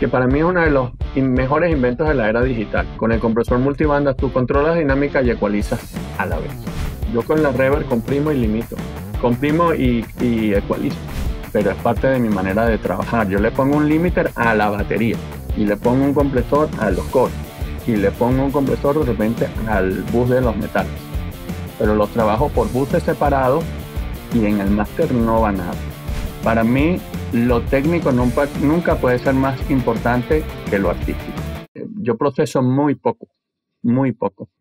que para mí es uno de los mejores inventos de la era digital. Con el compresor multibanda tú controlas dinámica y ecualizas a la vez. Yo con la reverb comprimo y limito, comprimo y ecualizo, pero es parte de mi manera de trabajar. Yo le pongo un limiter a la batería y le pongo un compresor a los coros y le pongo un compresor de repente al bus de los metales, pero los trabajo por buses separados y en el máster no va nada. Para mí lo técnico nunca puede ser más importante que lo artístico. Yo proceso muy poco.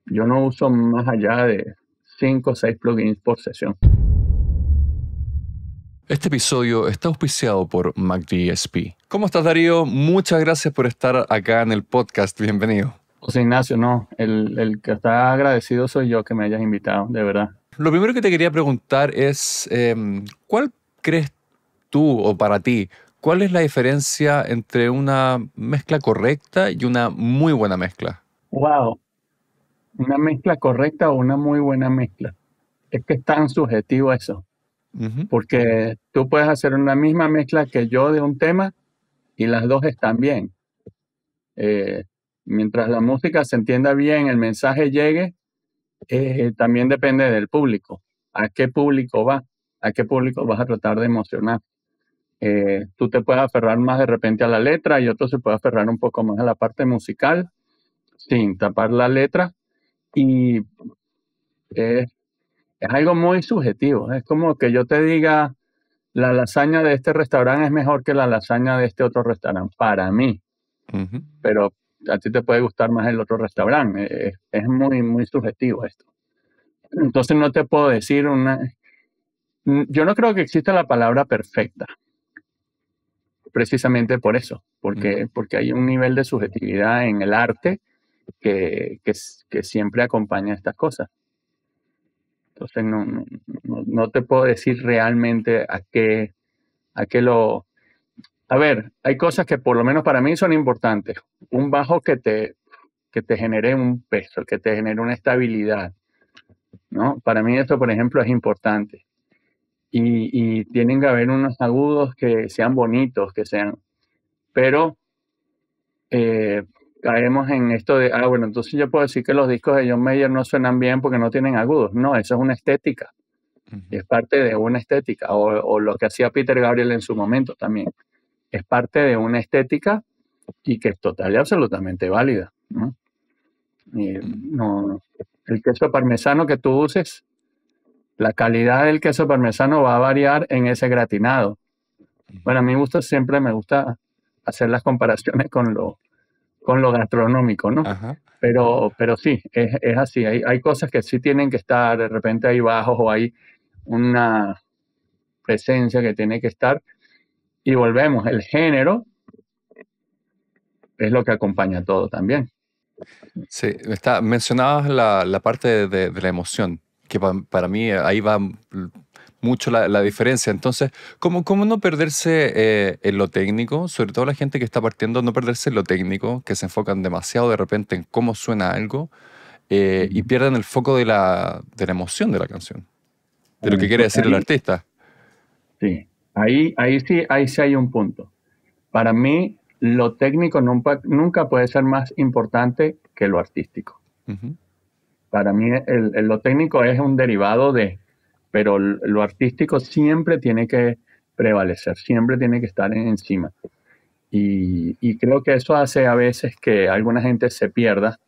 Yo no uso más allá de 5 o 6 plugins por sesión. Este episodio está auspiciado por MacDSP. ¿Cómo estás, Darío? Muchas gracias por estar acá en el podcast. Bienvenido. José Ignacio, no. El que está agradecido soy yo que me hayas invitado, de verdad. Lo primero que te quería preguntar es, ¿cuál crees tú o para ti, cuál es la diferencia entre una mezcla correcta y una muy buena mezcla? Wow. ¿Una mezcla correcta o una muy buena mezcla? Es que es tan subjetivo eso. Porque tú puedes hacer una misma mezcla que yo de un tema y las dos están bien. Mientras la música se entienda bien, el mensaje llegue, también depende del público. ¿A qué público va? ¿A qué público vas a tratar de emocionar? Tú te puedes aferrar más de repente a la letra y otro se puede aferrar un poco más a la parte musical sin tapar la letra. Y es algo muy subjetivo. Es como que yo te diga, la lasaña de este restaurante es mejor que la lasaña de este otro restaurante, para mí. Pero a ti te puede gustar más el otro restaurante. Es muy, muy subjetivo esto. Entonces no te puedo decir yo no creo que exista la palabra perfecta. Precisamente por eso. Porque hay un nivel de subjetividad en el arte que siempre acompaña estas cosas. Entonces no te puedo decir realmente a qué lo... A ver, hay cosas que por lo menos para mí son importantes. Un bajo que te genere un peso, que te genere una estabilidad, ¿no? Para mí eso, por ejemplo, es importante. Y tienen que haber unos agudos que sean bonitos, pero caemos en esto de, bueno, entonces yo puedo decir que los discos de John Mayer no suenan bien porque no tienen agudos. No, eso es una estética. Es parte de una estética. O lo que hacía Peter Gabriel en su momento también. Es parte de una estética y que es total y absolutamente válida, ¿no? El queso parmesano que tú uses, la calidad del queso parmesano va a variar en ese gratinado. Bueno, a mí siempre me gusta hacer las comparaciones con lo gastronómico, ¿no? Pero sí, es así. Hay cosas que sí tienen que estar, de repente hay bajos o hay una presencia que tiene que estar. Y volvemos, el género es lo que acompaña todo también. Sí, mencionabas la parte de la emoción, que para mí ahí va mucho la diferencia. Entonces, ¿cómo no perderse en lo técnico? Sobre todo la gente que está partiendo, no perderse en lo técnico, que se enfocan demasiado de repente en cómo suena algo y pierden el foco de la emoción de la canción, de lo que quiere decir el artista. Sí, ahí sí hay un punto. Para mí, lo técnico nunca puede ser más importante que lo artístico. Para mí, lo técnico es un derivado pero lo artístico siempre tiene que prevalecer, siempre tiene que estar encima. Y creo que eso hace a veces que alguna gente se pierda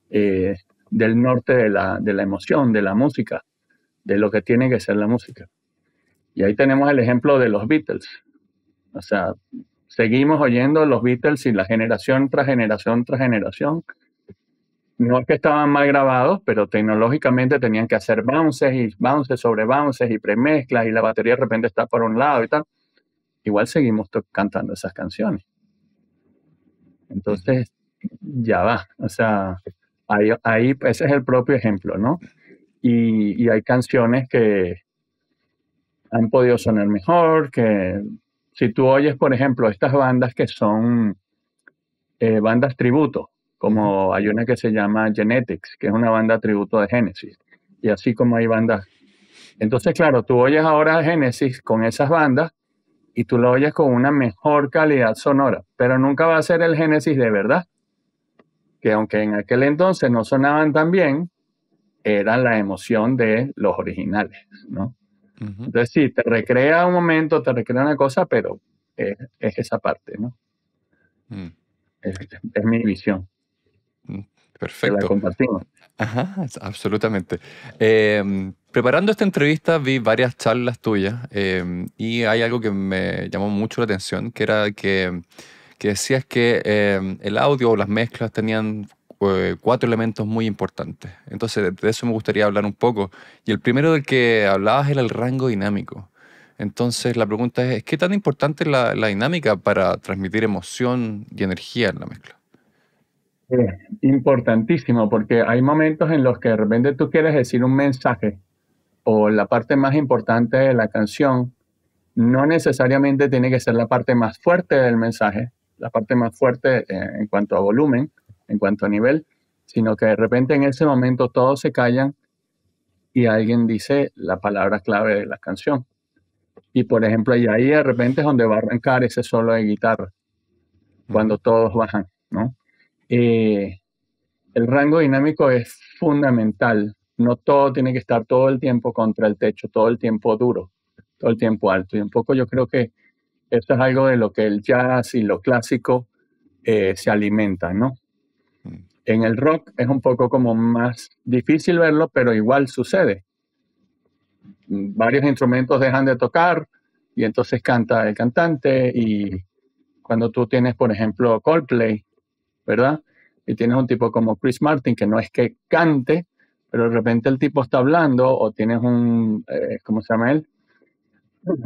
del norte de la emoción, de la música, de lo que tiene que ser la música. Y ahí tenemos el ejemplo de los Beatles. O sea, seguimos oyendo los Beatles y la generación tras generación tras generación. No es que estaban mal grabados, pero tecnológicamente tenían que hacer bounces y bounces sobre bounces y premezclas y la batería de repente está por un lado y tal. Igual seguimos cantando esas canciones. Entonces, ya va. O sea, ahí ese es el propio ejemplo, ¿no? Y hay canciones que han podido sonar mejor, que si tú oyes, por ejemplo, estas bandas que son bandas tributo, como hay una que se llama Genetics, que es una banda tributo de Genesis, y así como hay bandas. Entonces, claro, tú oyes ahora a Genesis con esas bandas y tú lo oyes con una mejor calidad sonora, pero nunca va a ser el Genesis de verdad, que aunque en aquel entonces no sonaban tan bien, era la emoción de los originales, ¿no? Ujú. Entonces sí, te recrea un momento, te recrea una cosa, pero es esa parte, ¿no? Mm, Es mi visión, mm, que la Perfecto. compartimos. Ajá, absolutamente. Preparando esta entrevista vi varias charlas tuyas y hay algo que me llamó mucho la atención, que era que decías que el audio o las mezclas tenían cuatro elementos muy importantes. Entonces, de eso me gustaría hablar un poco. Y el primero del que hablabas era el rango dinámico. Entonces, la pregunta es, ¿qué tan importante es la dinámica para transmitir emoción y energía en la mezcla? Importantísimo, porque hay momentos en los que de repente tú quieres decir un mensaje o la parte más importante de la canción no necesariamente tiene que ser la parte más fuerte del mensaje, la parte más fuerte en cuanto a volumen, en cuanto a nivel, sino que de repente en ese momento todos se callan y alguien dice la palabra clave de la canción. Y por ejemplo, y ahí de repente es donde va a arrancar ese solo de guitarra, Ujú, cuando todos bajan, ¿no? Eh, el rango dinámico es fundamental. No todo tiene que estar todo el tiempo contra el techo, todo el tiempo duro, todo el tiempo alto. Y un poco yo creo que esto es algo de lo que el jazz y lo clásico se alimentan, ¿no? mm, En el rock es un poco como más difícil verlo, pero igual sucede. Varios instrumentos dejan de tocar y entonces canta el cantante y cuando tú tienes, por ejemplo, Coldplay, ¿verdad? Y tienes un tipo como Chris Martin que no es que cante, pero de repente el tipo está hablando o tienes ¿cómo se llama él?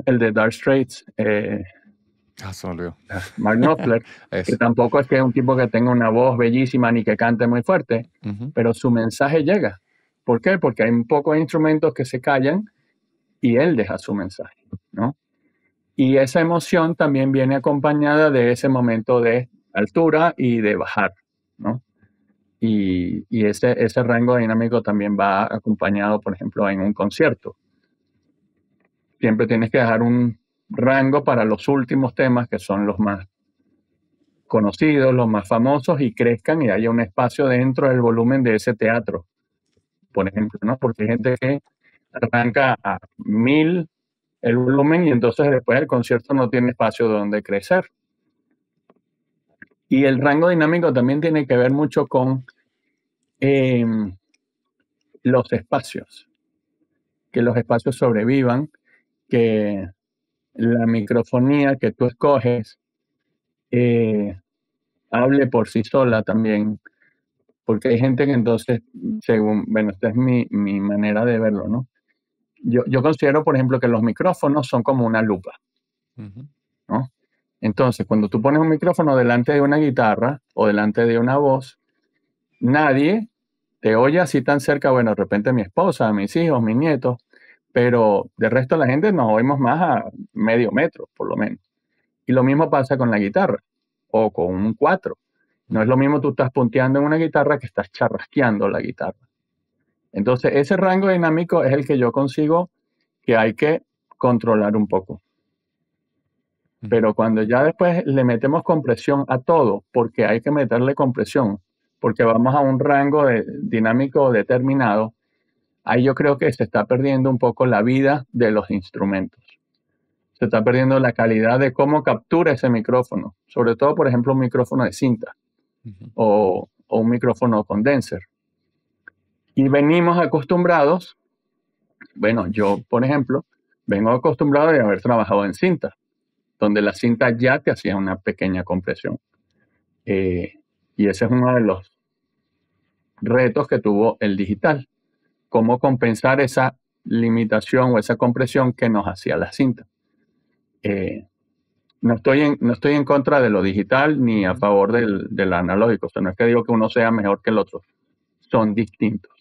El de Dark Straits, Se me olvidó. Mark Knopfler, que Eso. tampoco es que es un tipo que tenga una voz bellísima ni que cante muy fuerte, Ujú, pero su mensaje llega. ¿Por qué? Porque hay un poco de instrumentos que se callan y él deja su mensaje, ¿no? Y esa emoción también viene acompañada de ese momento de altura y de bajar, ¿no? Y ese rango dinámico también va acompañado, por ejemplo, en un concierto. Siempre tienes que dejar un rango para los últimos temas, que son los más conocidos, los más famosos, y crezcan y haya un espacio dentro del volumen de ese teatro, por ejemplo, ¿no? Porque hay gente que arranca a 1000 el volumen y entonces después el concierto no tiene espacio donde crecer. Y el rango dinámico también tiene que ver mucho con eh, los espacios, que los espacios sobrevivan, que la microfonía que tú escoges eh, hable por sí sola también, porque hay gente que entonces, según, bueno, esta es mi manera de verlo, ¿no? Yo considero, por ejemplo, que los micrófonos son como una lupa, ujú, ¿no? Entonces, cuando tú pones un micrófono delante de una guitarra o delante de una voz, nadie te oye así tan cerca, bueno, de repente mi esposa, mis hijos, mis nietos, pero de resto la gente nos oímos más a medio metro, por lo menos. Y lo mismo pasa con la guitarra o con un cuatro. No es ujú, lo mismo tú estás punteando en una guitarra que estás charrasqueando la guitarra. Entonces, ese rango dinámico es el que yo consigo que hay que controlar un poco. ujú. Pero cuando ya después le metemos compresión a todo, porque hay que meterle compresión, porque vamos a un rango dinámico determinado, ahí yo creo que se está perdiendo un poco la vida de los instrumentos. Se está perdiendo la calidad de cómo captura ese micrófono, sobre todo, por ejemplo, un micrófono de cinta Ujú, o un micrófono condenser. Y venimos acostumbrados, bueno, yo, por ejemplo, vengo acostumbrado de haber trabajado en cinta, donde la cinta ya te hacía una pequeña compresión. Eh, y ese es uno de los retos que tuvo el digital, cómo compensar esa limitación o esa compresión que nos hacía la cinta. Eh, no estoy en contra de lo digital ni a ujú. favor del analógico. O sea, no es que digo que uno sea mejor que el otro. Son distintos.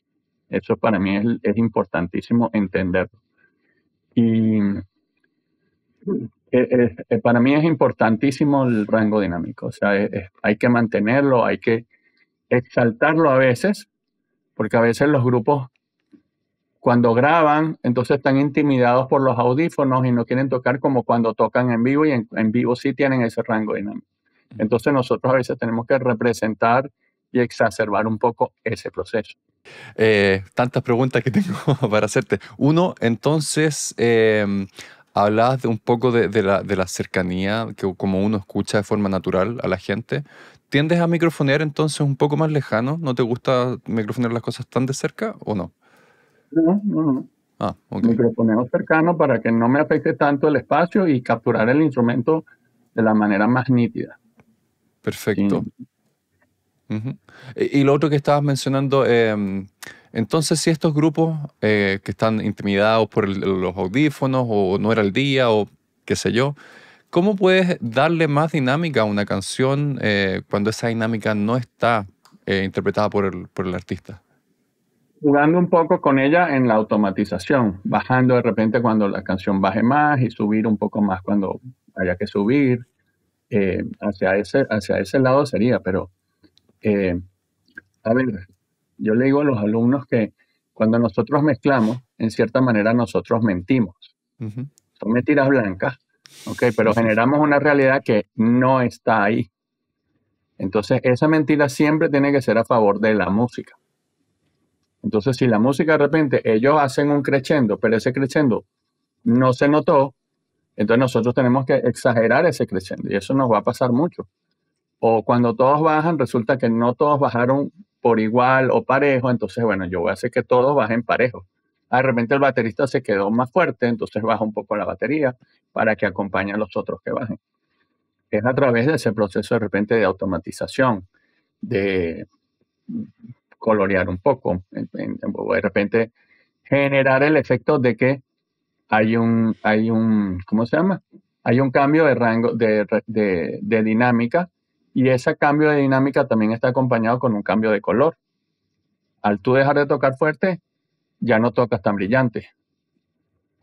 Eso para mí es importantísimo entenderlo. Y para mí es importantísimo el rango dinámico. O sea, hay que mantenerlo, hay que exaltarlo a veces, porque a veces los grupos cuando graban, entonces están intimidados por los audífonos y no quieren tocar como cuando tocan en vivo, y en vivo sí tienen ese rango dinámico. Entonces nosotros a veces tenemos que representar y exacerbar un poco ese proceso. Tantas preguntas que tengo para hacerte. Uno, entonces, hablabas de un poco de la cercanía, que como uno escucha de forma natural a la gente. ¿Tiendes a microfonear entonces un poco más lejano? ¿No te gusta microfonear las cosas tan de cerca o no? No, no, no. Ah, ok. Microfoneo cercano para que no me afecte tanto el espacio y capturar el instrumento de la manera más nítida. Perfecto. Sí. Ujú. Y lo otro que estabas mencionando, entonces si estos grupos que están intimidados por los audífonos o no era el día o qué sé yo, ¿cómo puedes darle más dinámica a una canción cuando esa dinámica no está interpretada por el artista? Jugando un poco con ella en la automatización, bajando de repente cuando la canción baje más y subir un poco más cuando haya que subir. Hacia ese lado sería, pero eh, a ver, yo le digo a los alumnos que cuando nosotros mezclamos, en cierta manera nosotros mentimos. Ujú. Son mentiras blancas, ¿ok? Pero generamos una realidad que no está ahí. Entonces, esa mentira siempre tiene que ser a favor de la música. Entonces, si la música de repente ellos hacen un crescendo, pero ese crescendo no se notó, entonces nosotros tenemos que exagerar ese crescendo y eso nos va a pasar mucho. O cuando todos bajan, resulta que no todos bajaron por igual o parejo, entonces, bueno, yo voy a hacer que todos bajen parejo. De repente el baterista se quedó más fuerte, entonces baja un poco la batería para que acompañe a los otros que bajen. Es a través de ese proceso de repente de automatización, de colorear un poco, de repente generar el efecto de que ¿cómo se llama? Hay un cambio de rango de dinámica, y ese cambio de dinámica también está acompañado con un cambio de color. Al tú dejar de tocar fuerte, ya no tocas tan brillante.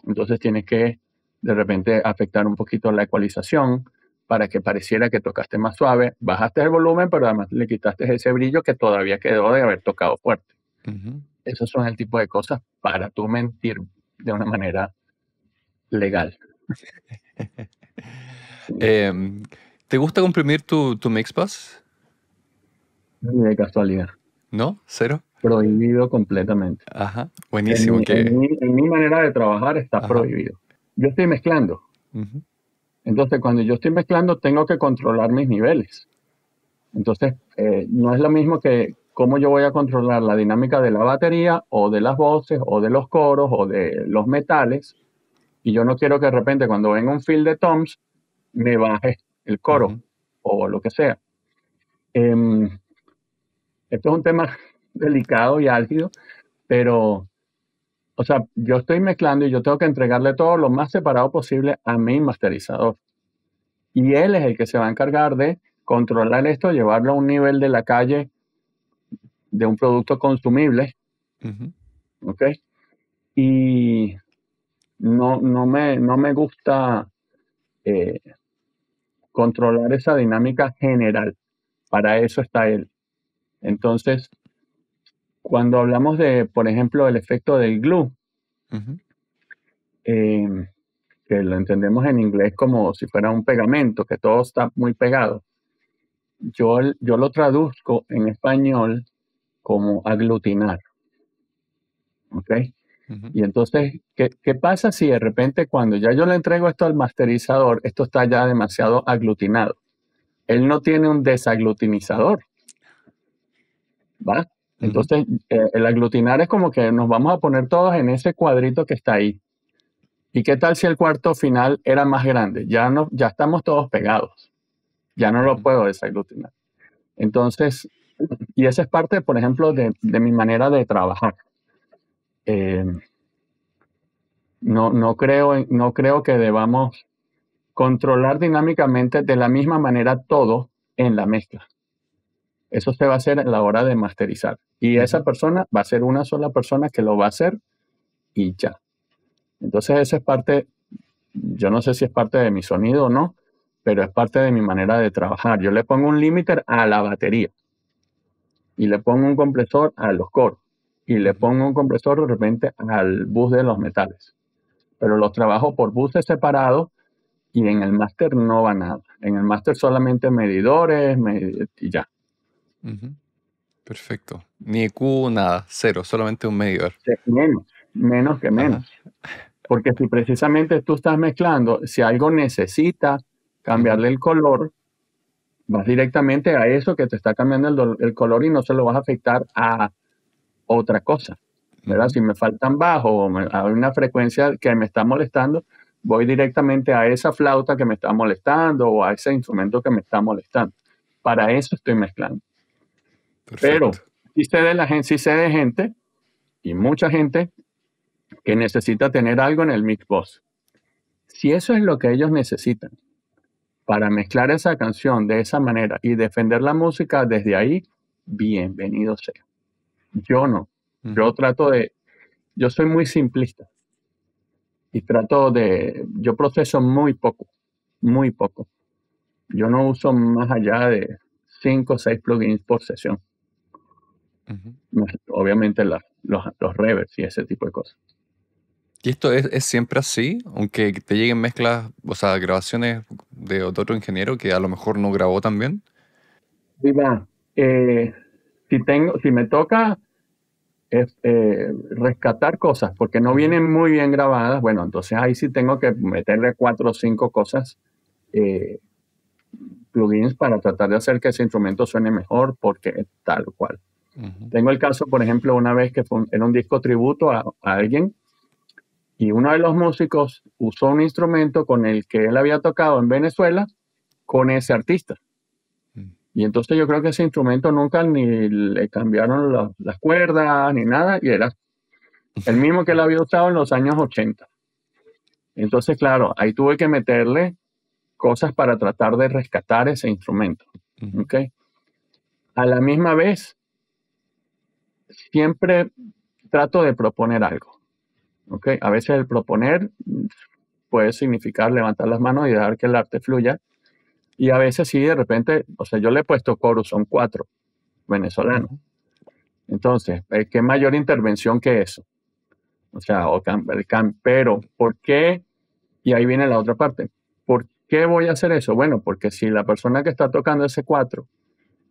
Entonces tienes que de repente afectar un poquito la ecualización para que pareciera que tocaste más suave. Bajaste el volumen, pero además le quitaste ese brillo que todavía quedó de haber tocado fuerte. Ujú. Esos son el tipo de cosas para tú mentir de una manera legal. Em, ¿Te gusta comprimir tu Mixbus? Ni de casualidad. ¿No? ¿Cero? Prohibido completamente. Ajá, buenísimo. En mi manera de trabajar está Ajá. prohibido. Yo estoy mezclando. Ujú. Entonces, cuando yo estoy mezclando, tengo que controlar mis niveles. Entonces, no es lo mismo que cómo yo voy a controlar la dinámica de la batería o de las voces o de los coros o de los metales. Y yo no quiero que de repente cuando venga un fill de toms me baje el coro Ujú. o lo que sea. Em, Esto es un tema delicado y álgido, pero, o sea, yo estoy mezclando y yo tengo que entregarle todo lo más separado posible a mi masterizador. Y él es el que se va a encargar de controlar esto, llevarlo a un nivel de la calle de un producto consumible, Ujú. ¿ok? Y no me gusta eh, controlar esa dinámica general. Para eso está él. Entonces, cuando hablamos de, por ejemplo, el efecto del glue, Ujú. eh, que lo entendemos en inglés como si fuera un pegamento, que todo está muy pegado, yo lo traduzco en español como aglutinar, ¿ok? Ujú. Y entonces, ¿qué pasa si de repente cuando ya yo le entrego esto al masterizador, esto está ya demasiado aglutinado? Él no tiene un desaglutinizador, ¿va? Ujú. Entonces, el aglutinar es como que nos vamos a poner todos en ese cuadrito que está ahí. ¿Y qué tal si el cuarto final era más grande? Ya no, ya estamos todos pegados. Ya no lo Ujú. puedo desaglutinar. Entonces, y esa es parte, por ejemplo, de mi manera de trabajar. Eh, no creo que debamos controlar dinámicamente de la misma manera todo en la mezcla. Eso se va a hacer a la hora de masterizar. Y esa Ujú. persona va a ser una sola persona que lo va a hacer y ya. Entonces, esa es parte, yo no sé si es parte de mi sonido o no, pero es parte de mi manera de trabajar. Yo le pongo un limiter a la batería y le pongo un compresor a los coros. y le Ujú. pongo un compresor de repente al bus de los metales. Pero los trabajo por buses separados y en el máster no va nada. En el máster solamente medidores y ya. Ujú. Perfecto. Ni EQ, nada, cero, solamente un medidor. Menos que Ajá. menos. Porque si precisamente tú estás mezclando, si algo necesita Ujú. cambiarle el color, vas directamente a eso que te está cambiando el color y no se lo vas a afectar a otra cosa, ¿verdad? Ujú. Si me faltan bajos o hay una frecuencia que me está molestando, voy directamente a esa flauta que me está molestando o a ese instrumento que me está molestando. Para eso estoy mezclando. Pero Perfecto. sí sé de gente y mucha gente que necesita tener algo en el mix box. Si eso es lo que ellos necesitan para mezclar esa canción de esa manera y defender la música desde ahí, bienvenido sea. Yo no. Ujú. Yo soy muy simplista y yo proceso muy poco, muy poco. Yo no uso más allá de 5 o 6 plugins por sesión. Ujú. Obviamente los reverbs y ese tipo de cosas. ¿Y esto es siempre así? Aunque te lleguen mezclas, o sea, grabaciones de otro ingeniero que a lo mejor no grabó tan bien. Viva, si me toca rescatar cosas porque no Ujú. vienen muy bien grabadas, bueno, entonces ahí sí tengo que meterle 4 o 5 cosas, eh, plugins para tratar de hacer que ese instrumento suene mejor porque tal cual. Ujú. Tengo el caso, por ejemplo, una vez que era un disco tributo a alguien y uno de los músicos usó un instrumento con el que él había tocado en Venezuela con ese artista. Mm. Y entonces yo creo que ese instrumento nunca ni le cambiaron las cuerdas ni nada y era el mismo que él había usado en los años 80. Entonces, claro, ahí tuve que meterle cosas para tratar de rescatar ese instrumento. Ujú. ¿Ok? A la misma vez, siempre trato de proponer algo. ¿Ok? A veces el proponer puede significar levantar las manos y dejar que el arte fluya. Y a veces sí, de repente, o sea, yo le he puesto coros, son 4 venezolanos. Ujú. Entonces, ¿qué mayor intervención que eso? O sea, pero ¿por qué? Y ahí viene la otra parte. ¿Por qué voy a hacer eso? Bueno, porque si la persona que está tocando ese 4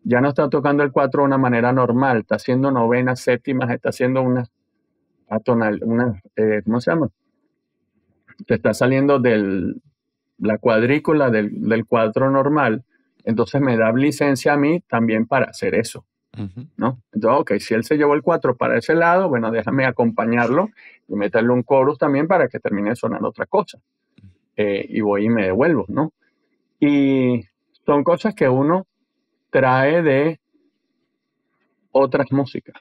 ya no está tocando el 4 de una manera normal, está haciendo novenas, séptimas, está haciendo ¿cómo se llama? Se está saliendo de la cuadrícula del 4 normal, entonces me da licencia a mí también para hacer eso, Ujú. ¿no? Entonces, ok, si él se llevó el 4 para ese lado, bueno, déjame acompañarlo y meterle un chorus también para que termine sonando otra cosa. Y voy y me devuelvo, ¿no? Y son cosas que uno trae de otras músicas.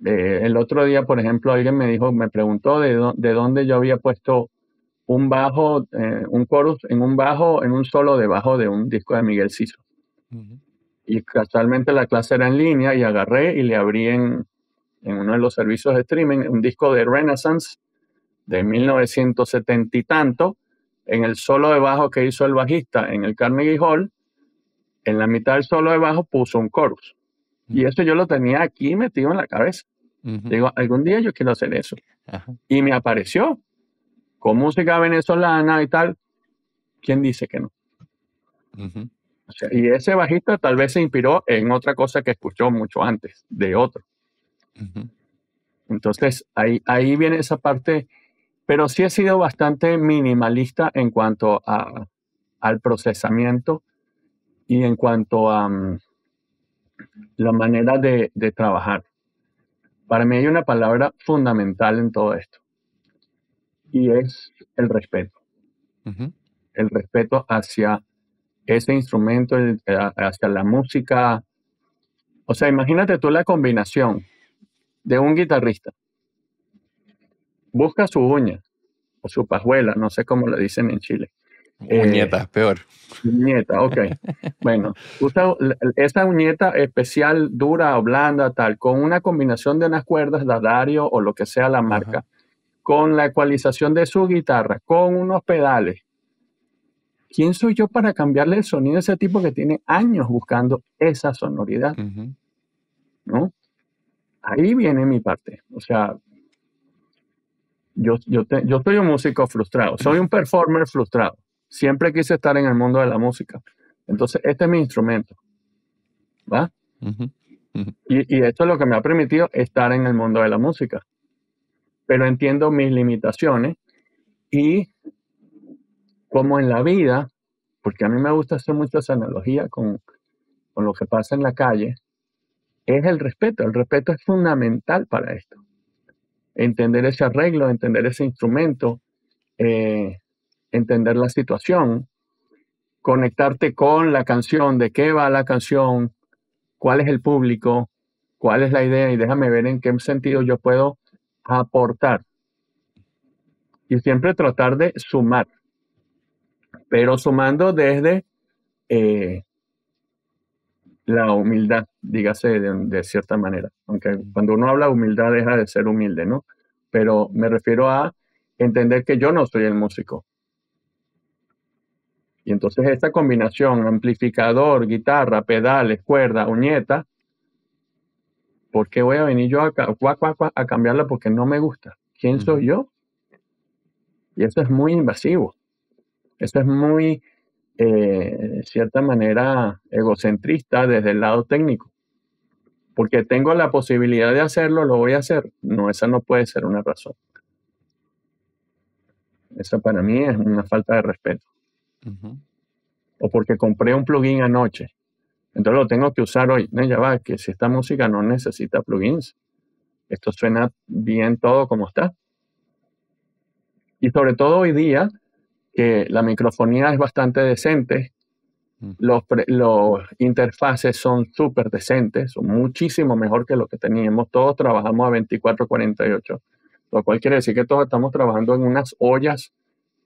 El otro día, por ejemplo, alguien me preguntó de dónde yo había puesto un bajo, un chorus en un bajo, en un solo de bajo de un disco de Miguel Ciso. Ujú. Y casualmente la clase era en línea y agarré y le abrí en uno de los servicios de streaming un disco de Renaissance de 1970 y tanto, en el solo de bajo que hizo el bajista en el Carnegie Hall, en la mitad del solo de bajo puso un chorus. Y Ujú. eso yo lo tenía aquí metido en la cabeza. Ujú. Digo, algún día yo quiero hacer eso. Ajá. Y me apareció con música venezolana y tal. ¿Quién dice que no? Ujú. O sea, y ese bajista tal vez se inspiró en otra cosa que escuchó mucho antes, de otro. Ujú. Entonces, ahí viene esa parte, pero sí he sido bastante minimalista en cuanto al procesamiento y en cuanto a la manera de trabajar. Para mí hay una palabra fundamental en todo esto y es el respeto. Ujú. El respeto hacia ese instrumento, hacia la música. O sea, imagínate tú la combinación de un guitarrista. Busca su uña o su pajuela, no sé cómo le dicen en Chile. Eh, Uñeta, peor. Uñeta, ok. Bueno, usa esa uñeta especial, dura o blanda, tal, con una combinación de unas cuerdas de Dario o lo que sea la Ajá. marca, con la ecualización de su guitarra, con unos pedales. ¿Quién soy yo para cambiarle el sonido a ese tipo que tiene años buscando esa sonoridad? Ujú. ¿No? ahí viene mi parte. O sea, yo soy un músico frustrado, soy un performer frustrado. Siempre quise estar en el mundo de la música. Entonces, este es mi instrumento, ¿va? Ujú, ujú, Y esto es lo que me ha permitido estar en el mundo de la música. Pero entiendo mis limitaciones y como en la vida, porque a mí me gusta hacer muchas analogías con lo que pasa en la calle, es el respeto. El respeto es fundamental para esto. Entender ese arreglo, entender ese instrumento, eh, entender la situación, conectarte con la canción, de qué va la canción, cuál es el público, cuál es la idea y déjame ver en qué sentido yo puedo aportar. Y siempre tratar de sumar, pero sumando desde eh, la humildad, dígase de cierta manera. Aunque cuando uno habla de humildad deja de ser humilde, ¿no? Pero me refiero a entender que yo no soy el músico. Y entonces esta combinación, amplificador, guitarra, pedales, cuerda, uñeta, ¿por qué voy a venir yo a cambiarla porque no me gusta? ¿Quién soy ujú. yo? Y eso es muy invasivo. Eso es muy, de cierta manera, egocentrista desde el lado técnico. Porque tengo la posibilidad de hacerlo, lo voy a hacer. No, esa no puede ser una razón. Esa para mí es una falta de respeto. Ujú. O porque compré un plugin anoche. Entonces lo tengo que usar hoy. No, ya va, que si esta música no necesita plugins. Esto suena bien todo como está. Y sobre todo hoy día, que la microfonía es bastante decente, Mm. los interfaces son súper decentes, son muchísimo mejor que lo que teníamos. Todos trabajamos a 24-48, lo cual quiere decir que todos estamos trabajando en unas ollas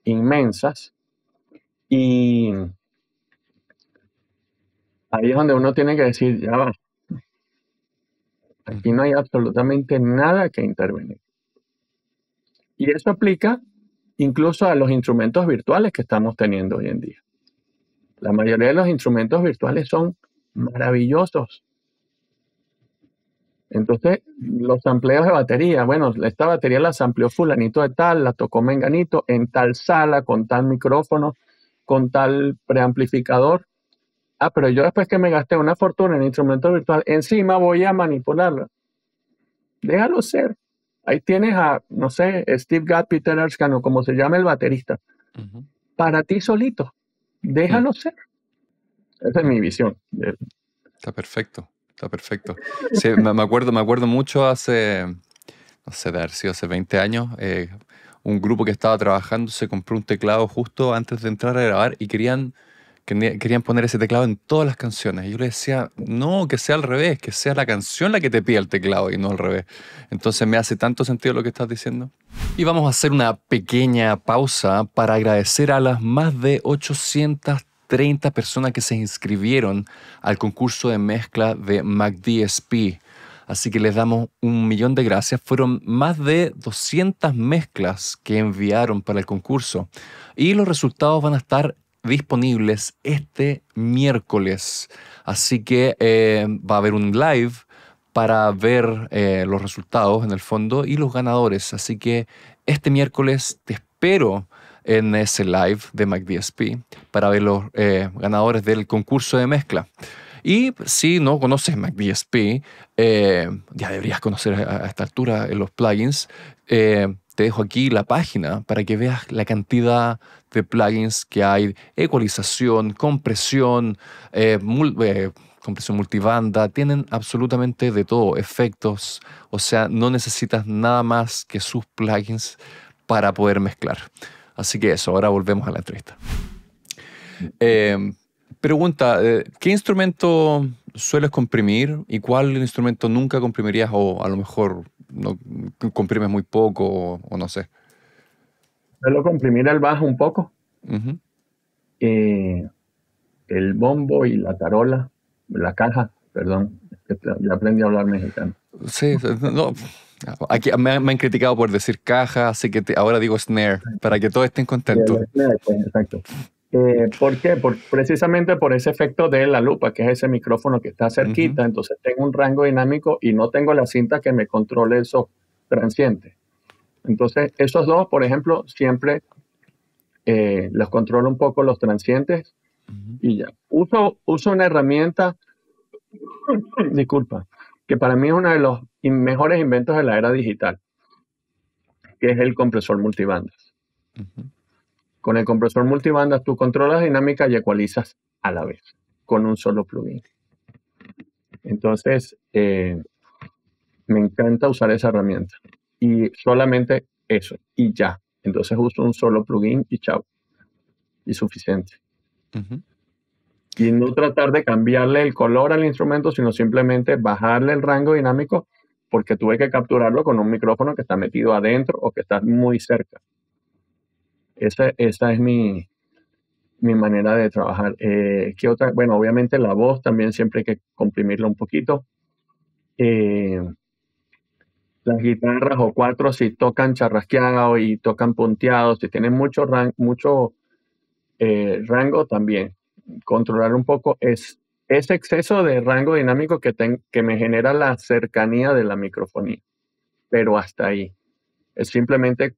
inmensas y ahí es donde uno tiene que decir, ya va, aquí Ujú. no hay absolutamente nada que intervenir. Y eso aplica incluso a los instrumentos virtuales que estamos teniendo hoy en día. La mayoría de los instrumentos virtuales son maravillosos. Entonces, los sampleos de batería, bueno, esta batería la sampleó fulanito de tal, la tocó menganito en tal sala, con tal micrófono, con tal preamplificador. Ah, pero yo después que me gasté una fortuna en instrumento virtual, encima voy a manipularla. Déjalo ser. Ahí tienes a, no sé, Steve Gadd, Peter Erskine, o como se llama el baterista, Ujú. para ti solito. Mm. Déjalo ser. Esa es mi visión. Está perfecto, está perfecto. Sí, me acuerdo mucho hace, no sé, de haber sido hace 20 años, un grupo que estaba trabajando se compró un teclado justo antes de entrar a grabar y querían poner ese teclado en todas las canciones. Y yo les decía, no, que sea al revés, que sea la canción la que te pida el teclado y no al revés. Entonces me hace tanto sentido lo que estás diciendo. Y vamos a hacer una pequeña pausa para agradecer a las más de 830 personas que se inscribieron al concurso de mezcla de MacDSP. Así que les damos 1.000.000 de gracias. Fueron más de 200 mezclas que enviaron para el concurso. Y los resultados van a estar disponibles este miércoles. Así que va a haber un live para ver los resultados en el fondo y los ganadores. Así que este miércoles te espero en ese live de MacDSP para ver los ganadores del concurso de mezcla. Y si no conoces MacDSP, ya deberías conocer a esta altura los plugins. Te dejo aquí la página para que veas la cantidad de plugins que hay: ecualización, compresión, compresión multibanda, tienen absolutamente de todo, efectos, o sea, no necesitas nada más que sus plugins para poder mezclar. Así que eso, ahora volvemos a la entrevista. Pregunta, ¿qué instrumento sueles comprimir y cuál instrumento nunca comprimirías o a lo mejor no comprimes muy poco o no sé? Suelo comprimir el bajo un poco, Ujú. eh, el bombo y la tarola, la caja, perdón, es que ya aprendí a hablar mexicano. Sí, no, aquí me han criticado por decir caja, así que ahora digo snare, para que todos estén Y contentos. el snare, pues, exacto. ¿Por qué? Precisamente por ese efecto de la lupa, que es ese micrófono que está cerquita, entonces tengo un rango dinámico y no tengo la cinta que me controle esos transientes. Entonces, esos dos, por ejemplo, siempre los controlo un poco los transientes y ya. Uso una herramienta, disculpa, que para mí es uno de los mejores inventos de la era digital, que es el compresor multibandas. Con el compresor multibandas tú controlas dinámica y ecualizas a la vez, con un solo plugin. Entonces, me encanta usar esa herramienta. Y solamente eso, y ya. Entonces uso un solo plugin y chao. Y suficiente. Y no tratar de cambiarle el color al instrumento, sino simplemente bajarle el rango dinámico porque tuve que capturarlo con un micrófono que está metido adentro o que está muy cerca. Esa es mi manera de trabajar. ¿Qué otra? Bueno, obviamente la voz también siempre hay que comprimirla un poquito. Las guitarras o cuatro, si tocan charrasqueado y tocan punteado, si tienen mucho rango también. Controlar un poco ese exceso de rango dinámico que me genera la cercanía de la microfonía. Pero hasta ahí. Es simplemente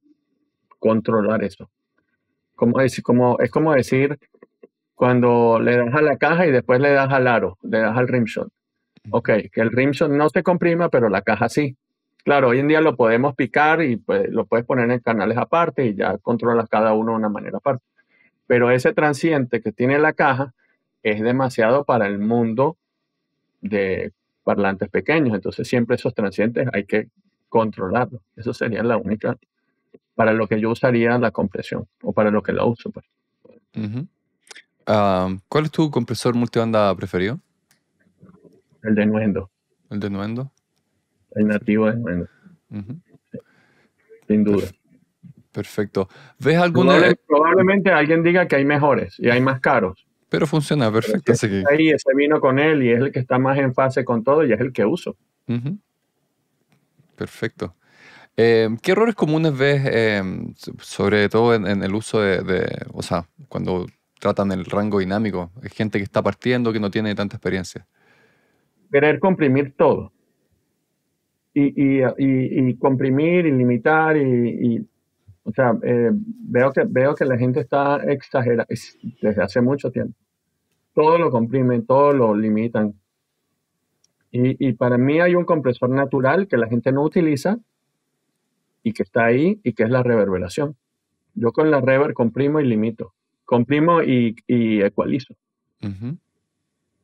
controlar eso. Es como decir cuando le das a la caja y después le das al aro, le das al rimshot. Ok, que el rimshot no se comprima, pero la caja sí. Claro, hoy en día lo podemos picar y pues, lo puedes poner en canales aparte y ya controlas cada uno de una manera aparte. Pero ese transiente que tiene la caja es demasiado para el mundo de parlantes pequeños. Entonces siempre esos transientes hay que controlarlos. Eso sería la única, para lo que yo usaría la compresión o para lo que la uso. Pues. ¿Cuál es tu compresor multibanda preferido? El de Nuendo. ¿El de Nuendo? El nativo de Nuendo. Sin duda. Perfecto. ¿Ves alguna...? Probablemente alguien diga que hay mejores y hay más caros. Pero funciona perfecto. Así que... Ahí ese vino con él y es el que está más en fase con todo y es el que uso. Perfecto. ¿Qué errores comunes ves, sobre todo en el uso o sea, cuando tratan el rango dinámico? Hay gente que está partiendo, que no tiene tanta experiencia. Querer comprimir todo. Y comprimir y limitar o sea, veo que la gente está exagerando desde hace mucho tiempo. Todo lo comprimen, todo lo limitan. Y para mí hay un compresor natural que la gente no utiliza y que está ahí y que es la reverberación. Yo con la reverb comprimo y limito. Comprimo y ecualizo.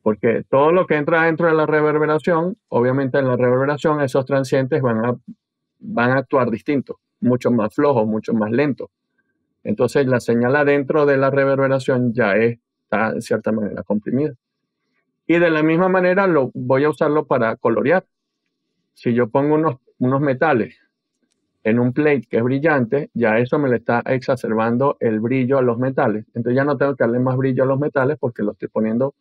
Porque todo lo que entra dentro de la reverberación, obviamente en la reverberación esos transientes van a actuar distinto, mucho más flojos, mucho más lentos. Entonces la señal adentro de la reverberación ya está en cierta manera comprimida. Y de la misma manera voy a usarlo para colorear. Si yo pongo unos metales en un plate que es brillante, ya eso me le está exacerbando el brillo a los metales. Entonces ya no tengo que darle más brillo a los metales porque lo estoy poniendo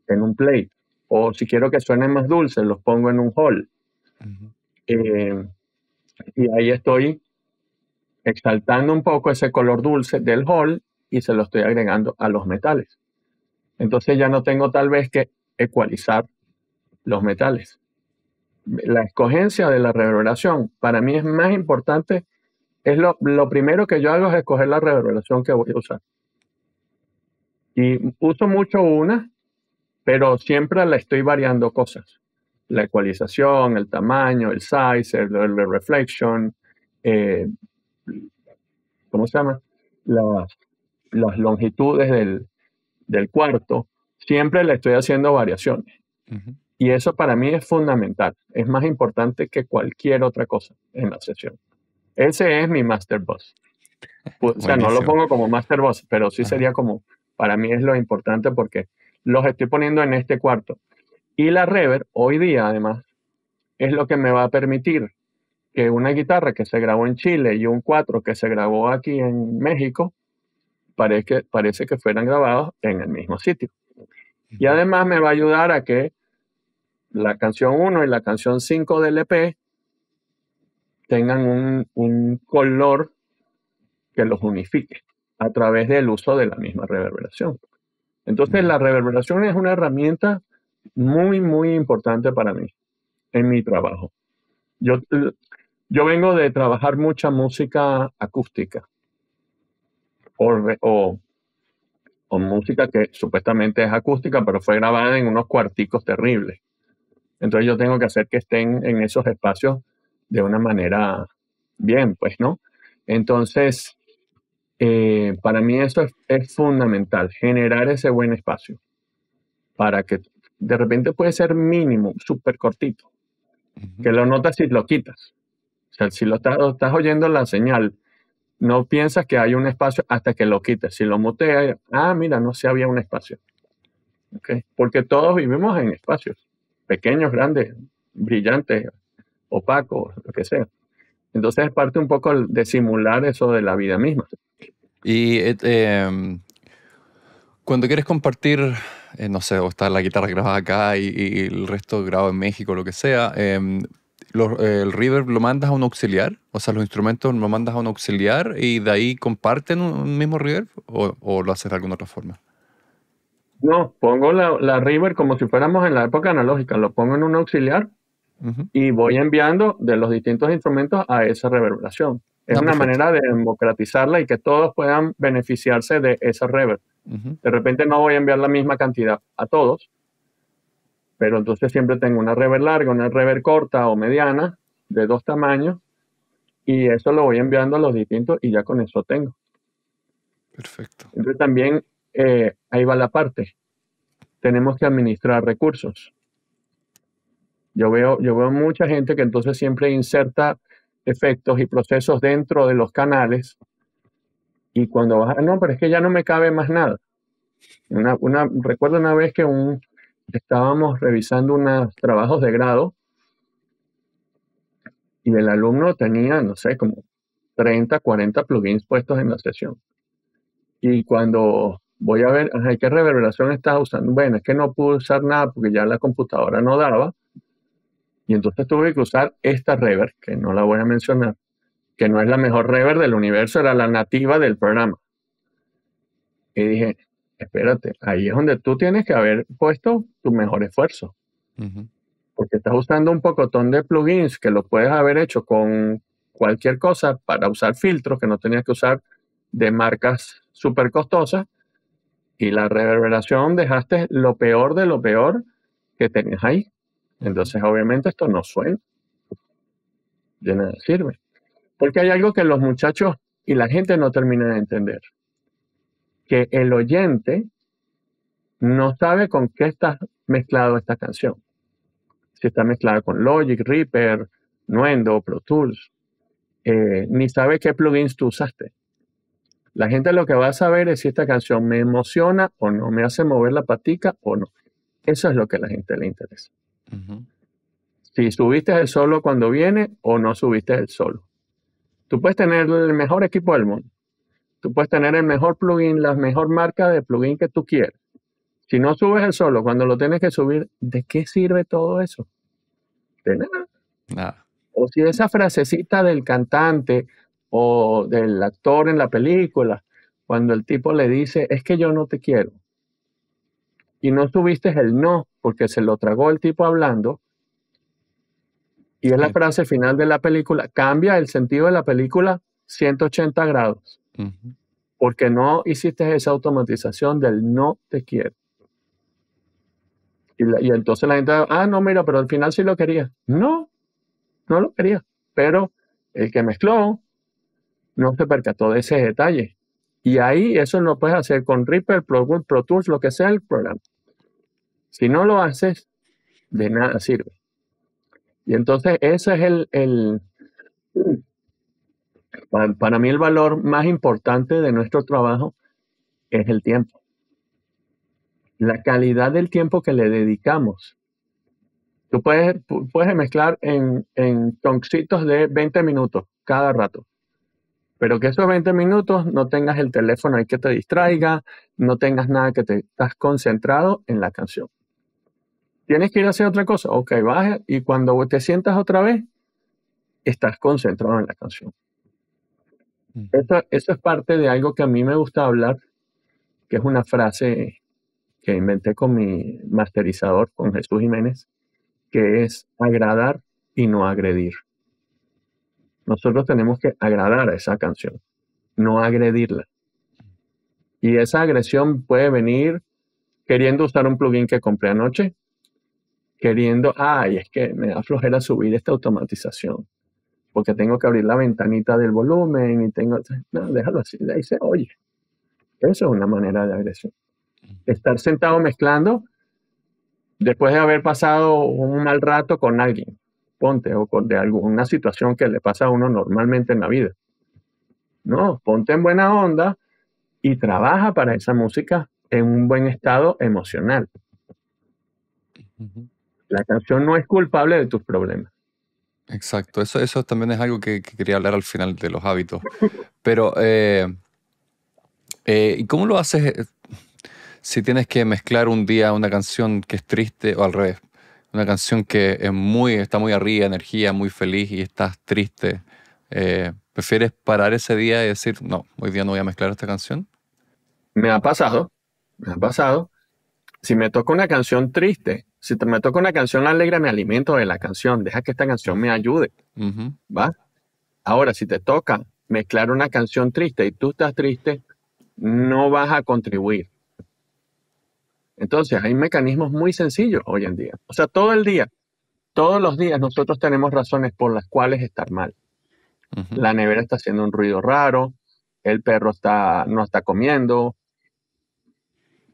en un plate. O si quiero que suenen más dulces, los pongo en un hall. Y ahí estoy exaltando un poco ese color dulce del hall y se lo estoy agregando a los metales. Entonces ya no tengo tal vez que ecualizar los metales. La escogencia de la reverberación para mí es más importante. Es lo primero que yo hago es escoger la reverberación que voy a usar. Y uso mucho una, pero siempre la estoy variando cosas. La ecualización, el tamaño, el size, el reflection, ¿cómo se llama? Las longitudes del cuarto. Siempre le estoy haciendo variaciones. Y eso para mí es fundamental. Es más importante que cualquier otra cosa en la sesión. Ese es mi master boss. O sea, no lo pongo como master boss, pero sí sería como, para mí es lo importante porque los estoy poniendo en este cuarto. Y la reverb, hoy día además, es lo que me va a permitir que una guitarra que se grabó en Chile y un 4 que se grabó aquí en México, parece que fueran grabados en el mismo sitio. Y además me va a ayudar a que la canción 1 y la canción 5 del EP tengan un color que los unifique a través del uso de la misma reverberación. Entonces, la reverberación es una herramienta muy, muy importante para mí en mi trabajo. Yo vengo de trabajar mucha música acústica o música que supuestamente es acústica, pero fue grabada en unos cuarticos terribles. Entonces yo tengo que hacer que estén en esos espacios de una manera bien, pues, ¿no? Entonces, para mí eso es fundamental, generar ese buen espacio para que de repente puede ser mínimo, súper cortito, que lo notas si lo quitas. O sea, si lo estás oyendo la señal, no piensas que hay un espacio hasta que lo quites. Si lo muteas, mira, no sé, había un espacio. ¿Okay? Porque todos vivimos en espacios, pequeños, grandes, brillantes, opacos, lo que sea. Entonces es parte un poco de simular eso de la vida misma. Y cuando quieres compartir, no sé, o está la guitarra grabada acá y el resto grabado en México, lo que sea, el reverb lo mandas a un auxiliar, o sea, los instrumentos lo mandas a un auxiliar y de ahí comparten un mismo reverb, o lo haces de alguna otra forma. No, pongo la reverb como si fuéramos en la época analógica, lo pongo en un auxiliar y voy enviando de los distintos instrumentos a esa reverberación. Es una Perfecto. manera de democratizarla y que todos puedan beneficiarse de esa reverb. De repente no voy a enviar la misma cantidad a todos, pero entonces siempre tengo una reverb larga, una reverb corta o mediana de 2 tamaños y eso lo voy enviando a los distintos y ya con eso tengo. Perfecto. Entonces también ahí va la parte. Tenemos que administrar recursos. Yo veo mucha gente que entonces siempre inserta efectos y procesos dentro de los canales y cuando vas, no, pero es que ya no me cabe más nada. Recuerdo una vez que estábamos revisando unos trabajos de grado y el alumno tenía, no sé, como 30, 40 plugins puestos en la sesión. Y cuando voy a ver, ¿qué reverberación estás usando? Bueno, es que no pude usar nada porque ya la computadora no daba. Y entonces tuve que usar esta reverb, que no la voy a mencionar, que no es la mejor reverb del universo, era la nativa del programa. Y dije, espérate, ahí es donde tú tienes que haber puesto tu mejor esfuerzo. Porque estás usando un pocotón de plugins que lo puedes haber hecho con cualquier cosa para usar filtros que no tenías que usar de marcas súper costosas y la reverberación dejaste lo peor de lo peor que tenías ahí. Entonces, obviamente, esto no suena. De nada sirve. Porque hay algo que los muchachos y la gente no termina de entender. Que el oyente no sabe con qué está mezclado esta canción. Si está mezclada con Logic, Reaper, Nuendo, Pro Tools. Ni sabe qué plugins tú usaste. La gente lo que va a saber es si esta canción me emociona o no, me hace mover la patica o no. Eso es lo que a la gente le interesa. Si subiste el solo cuando viene o no subiste el solo. Tú puedes tener el mejor equipo del mundo. Tú puedes tener el mejor plugin, la mejor marca de plugin que tú quieras. Si no subes el solo cuando lo tienes que subir, ¿de qué sirve todo eso? De nada. Nada. O si esa frasecita del cantante o del actor en la película, cuando el tipo le dice, es que yo no te quiero, y no subiste el no, porque se lo tragó el tipo hablando, y es la frase final de la película, cambia el sentido de la película 180 grados, porque no hiciste esa automatización del no te quiero. Y entonces la gente, no, mira, pero al final sí lo quería. No lo quería, pero el que mezcló no se percató de ese detalle. Y ahí eso lo puedes hacer con Reaper, Pro Tools, lo que sea el programa. Si no lo haces, de nada sirve. Y entonces ese es para mí el valor más importante de nuestro trabajo es el tiempo. La calidad del tiempo que le dedicamos. Tú puedes mezclar en toncitos de 20 minutos cada rato. Pero que esos 20 minutos no tengas el teléfono ahí que te distraiga, no tengas nada que te estás concentrado en la canción. ¿Tienes que ir a hacer otra cosa? Ok, baja y cuando te sientas otra vez, estás concentrado en la canción. Ujú. Eso es parte de algo que a mí me gusta hablar, que es una frase que inventé con mi masterizador, con Jesús Jiménez, que es agradar y no agredir. Nosotros tenemos que agradar a esa canción, no agredirla. Y esa agresión puede venir queriendo usar un plugin que compré anoche, queriendo, ay, es que me da flojera subir esta automatización, porque tengo que abrir la ventanita del volumen y tengo, no, déjalo así, de ahí se oye. Eso es una manera de agresión. Estar sentado mezclando después de haber pasado un mal rato con alguien, ponte, o con de alguna situación que le pasa a uno normalmente en la vida. No, ponte en buena onda y trabaja para esa música en un buen estado emocional. Ujú. La canción no es culpable de tus problemas. Exacto, eso también es algo que quería hablar al final de los hábitos. Pero, ¿y cómo lo haces si tienes que mezclar un día una canción que es triste o al revés? Una canción que está muy arriba, energía, muy feliz y estás triste. ¿Prefieres parar ese día y decir, no, hoy día no voy a mezclar esta canción? Me ha pasado, me ha pasado. Si me toca una canción triste, si me toca una canción alegre, me alimento de la canción. Deja que esta canción me ayude, Ujú. ¿va? Ahora, si te toca mezclar una canción triste y tú estás triste, no vas a contribuir. Entonces, hay mecanismos muy sencillos hoy en día. O sea, todo el día, todos los días nosotros tenemos razones por las cuales estar mal. Ujú. La nevera está haciendo un ruido raro, el perro no está comiendo,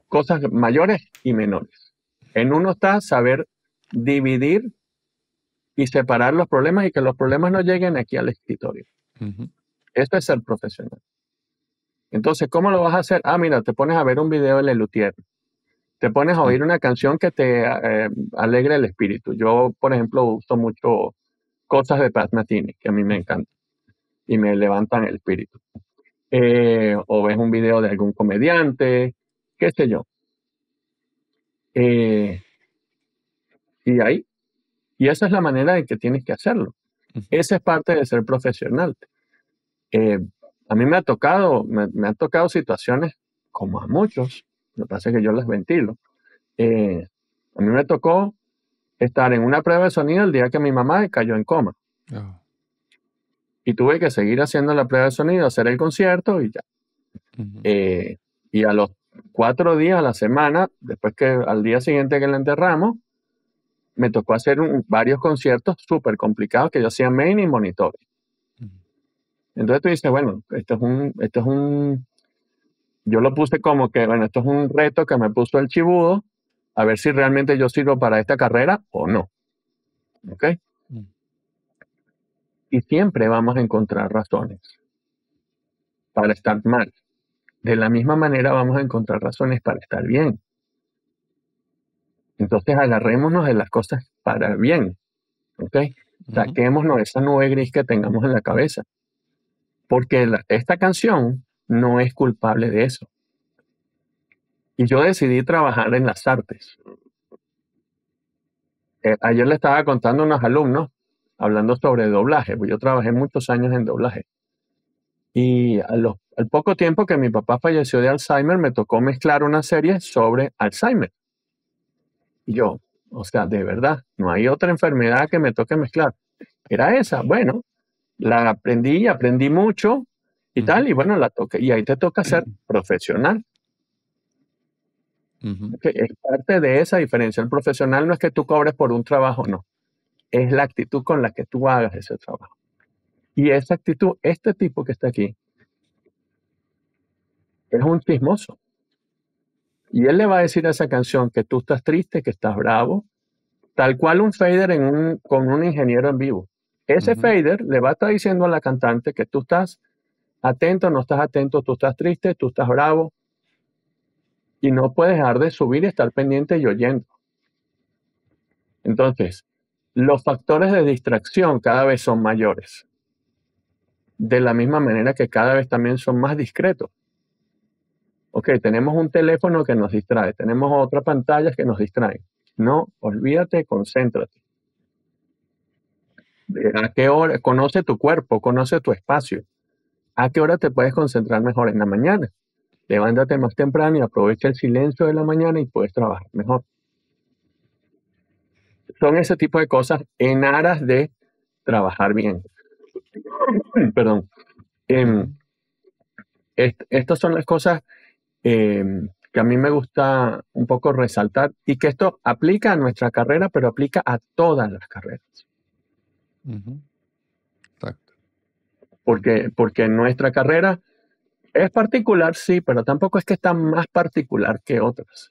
cosas mayores y menores. En uno está saber dividir y separar los problemas y que los problemas no lleguen aquí al escritorio. Ujú. Esto es ser profesional. Entonces, ¿cómo lo vas a hacer? Ah, mira, te pones a ver un video de Lelutier, te pones a Sí. oír una canción que te alegre el espíritu. Yo, por ejemplo, uso mucho cosas de Pat Metheny, que a mí me encantan y me levantan el espíritu. O ves un video de algún comediante, qué sé yo. Eh, y ahí, y esa es la manera en que tienes que hacerlo. Ujú. Esa es parte de ser profesional. Eh, a mí me han tocado situaciones como a muchos, lo que pasa es que yo las ventilo. Eh, a mí me tocó estar en una prueba de sonido el día que mi mamá cayó en coma Oh. y tuve que seguir haciendo la prueba de sonido, hacer el concierto y ya. Ujú. Eh, y a los 4 días a la semana, después que al día siguiente que la enterramos, me tocó hacer varios conciertos súper complicados que yo hacía main y monitor. Ujú. Entonces tú dices, bueno, yo lo puse como que, bueno, esto es un reto que me puso el chibudo, a ver si realmente yo sirvo para esta carrera o no. ¿Ok? Ujú. Y siempre vamos a encontrar razones para estar mal. De la misma manera vamos a encontrar razones para estar bien. Entonces agarrémonos de las cosas para bien. ¿Ok? Ujú. Saquémonos esa nube gris que tengamos en la cabeza. Porque esta canción no es culpable de eso. Y yo decidí trabajar en las artes. Ayer le estaba contando a unos alumnos, hablando sobre doblaje, pues yo trabajé muchos años en doblaje. Y al poco tiempo que mi papá falleció de Alzheimer, me tocó mezclar una serie sobre Alzheimer. Y yo, o sea, de verdad, no hay otra enfermedad que me toque mezclar. Era esa. Bueno, la aprendí, aprendí mucho y Ujú. tal, y bueno, la toqué. Y ahí te toca ser profesional. Ujú. Que es parte de esa diferencia. El profesional no es que tú cobres por un trabajo, no. Es la actitud con la que tú hagas ese trabajo. Y esa actitud, este tipo que está aquí, es un chismoso. Y él le va a decir a esa canción que tú estás triste, que estás bravo, tal cual un fader con un ingeniero en vivo. Ese Ujú. fader le va a estar diciendo a la cantante que tú estás atento, no estás atento, tú estás triste, tú estás bravo, y no puedes dejar de subir y estar pendiente y oyendo. Entonces, los factores de distracción cada vez son mayores, de la misma manera que cada vez también son más discretos. Ok, tenemos un teléfono que nos distrae, tenemos otras pantallas que nos distraen. No, olvídate, concéntrate. ¿A qué hora? Conoce tu cuerpo, conoce tu espacio. ¿A qué hora te puedes concentrar mejor? En la mañana. Levántate más temprano y aprovecha el silencio de la mañana y puedes trabajar mejor. Son ese tipo de cosas en aras de trabajar bien. Perdón. Em, Estas son las cosas que a mí me gusta un poco resaltar y que esto aplica a nuestra carrera, pero aplica a todas las carreras. Ujú. Exacto. Porque nuestra carrera es particular, sí, pero tampoco es que está más particular que otras.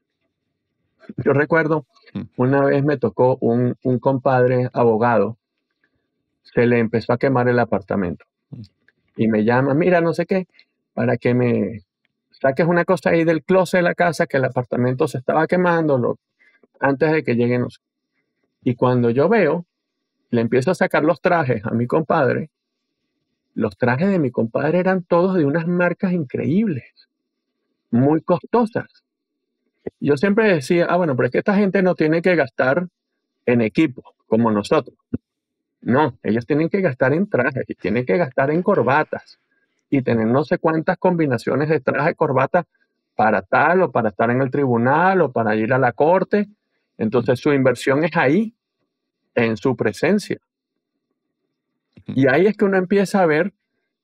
Yo recuerdo, Mm. una vez me tocó un compadre abogado, se le empezó a quemar el apartamento Mm. y me llama, mira, no sé qué, para que me saques una cosa ahí del closet de la casa, que el apartamento se estaba quemando antes de que lleguen. No sé. Y cuando yo veo, le empiezo a sacar los trajes a mi compadre. Los trajes de mi compadre eran todos de unas marcas increíbles, muy costosas. Yo siempre decía, bueno, pero es que esta gente no tiene que gastar en equipo como nosotros. No, ellos tienen que gastar en trajes y tienen que gastar en corbatas y tener no sé cuántas combinaciones de traje y corbata para tal o para estar en el tribunal o para ir a la corte. Entonces su inversión es ahí, en su presencia. Y ahí es que uno empieza a ver,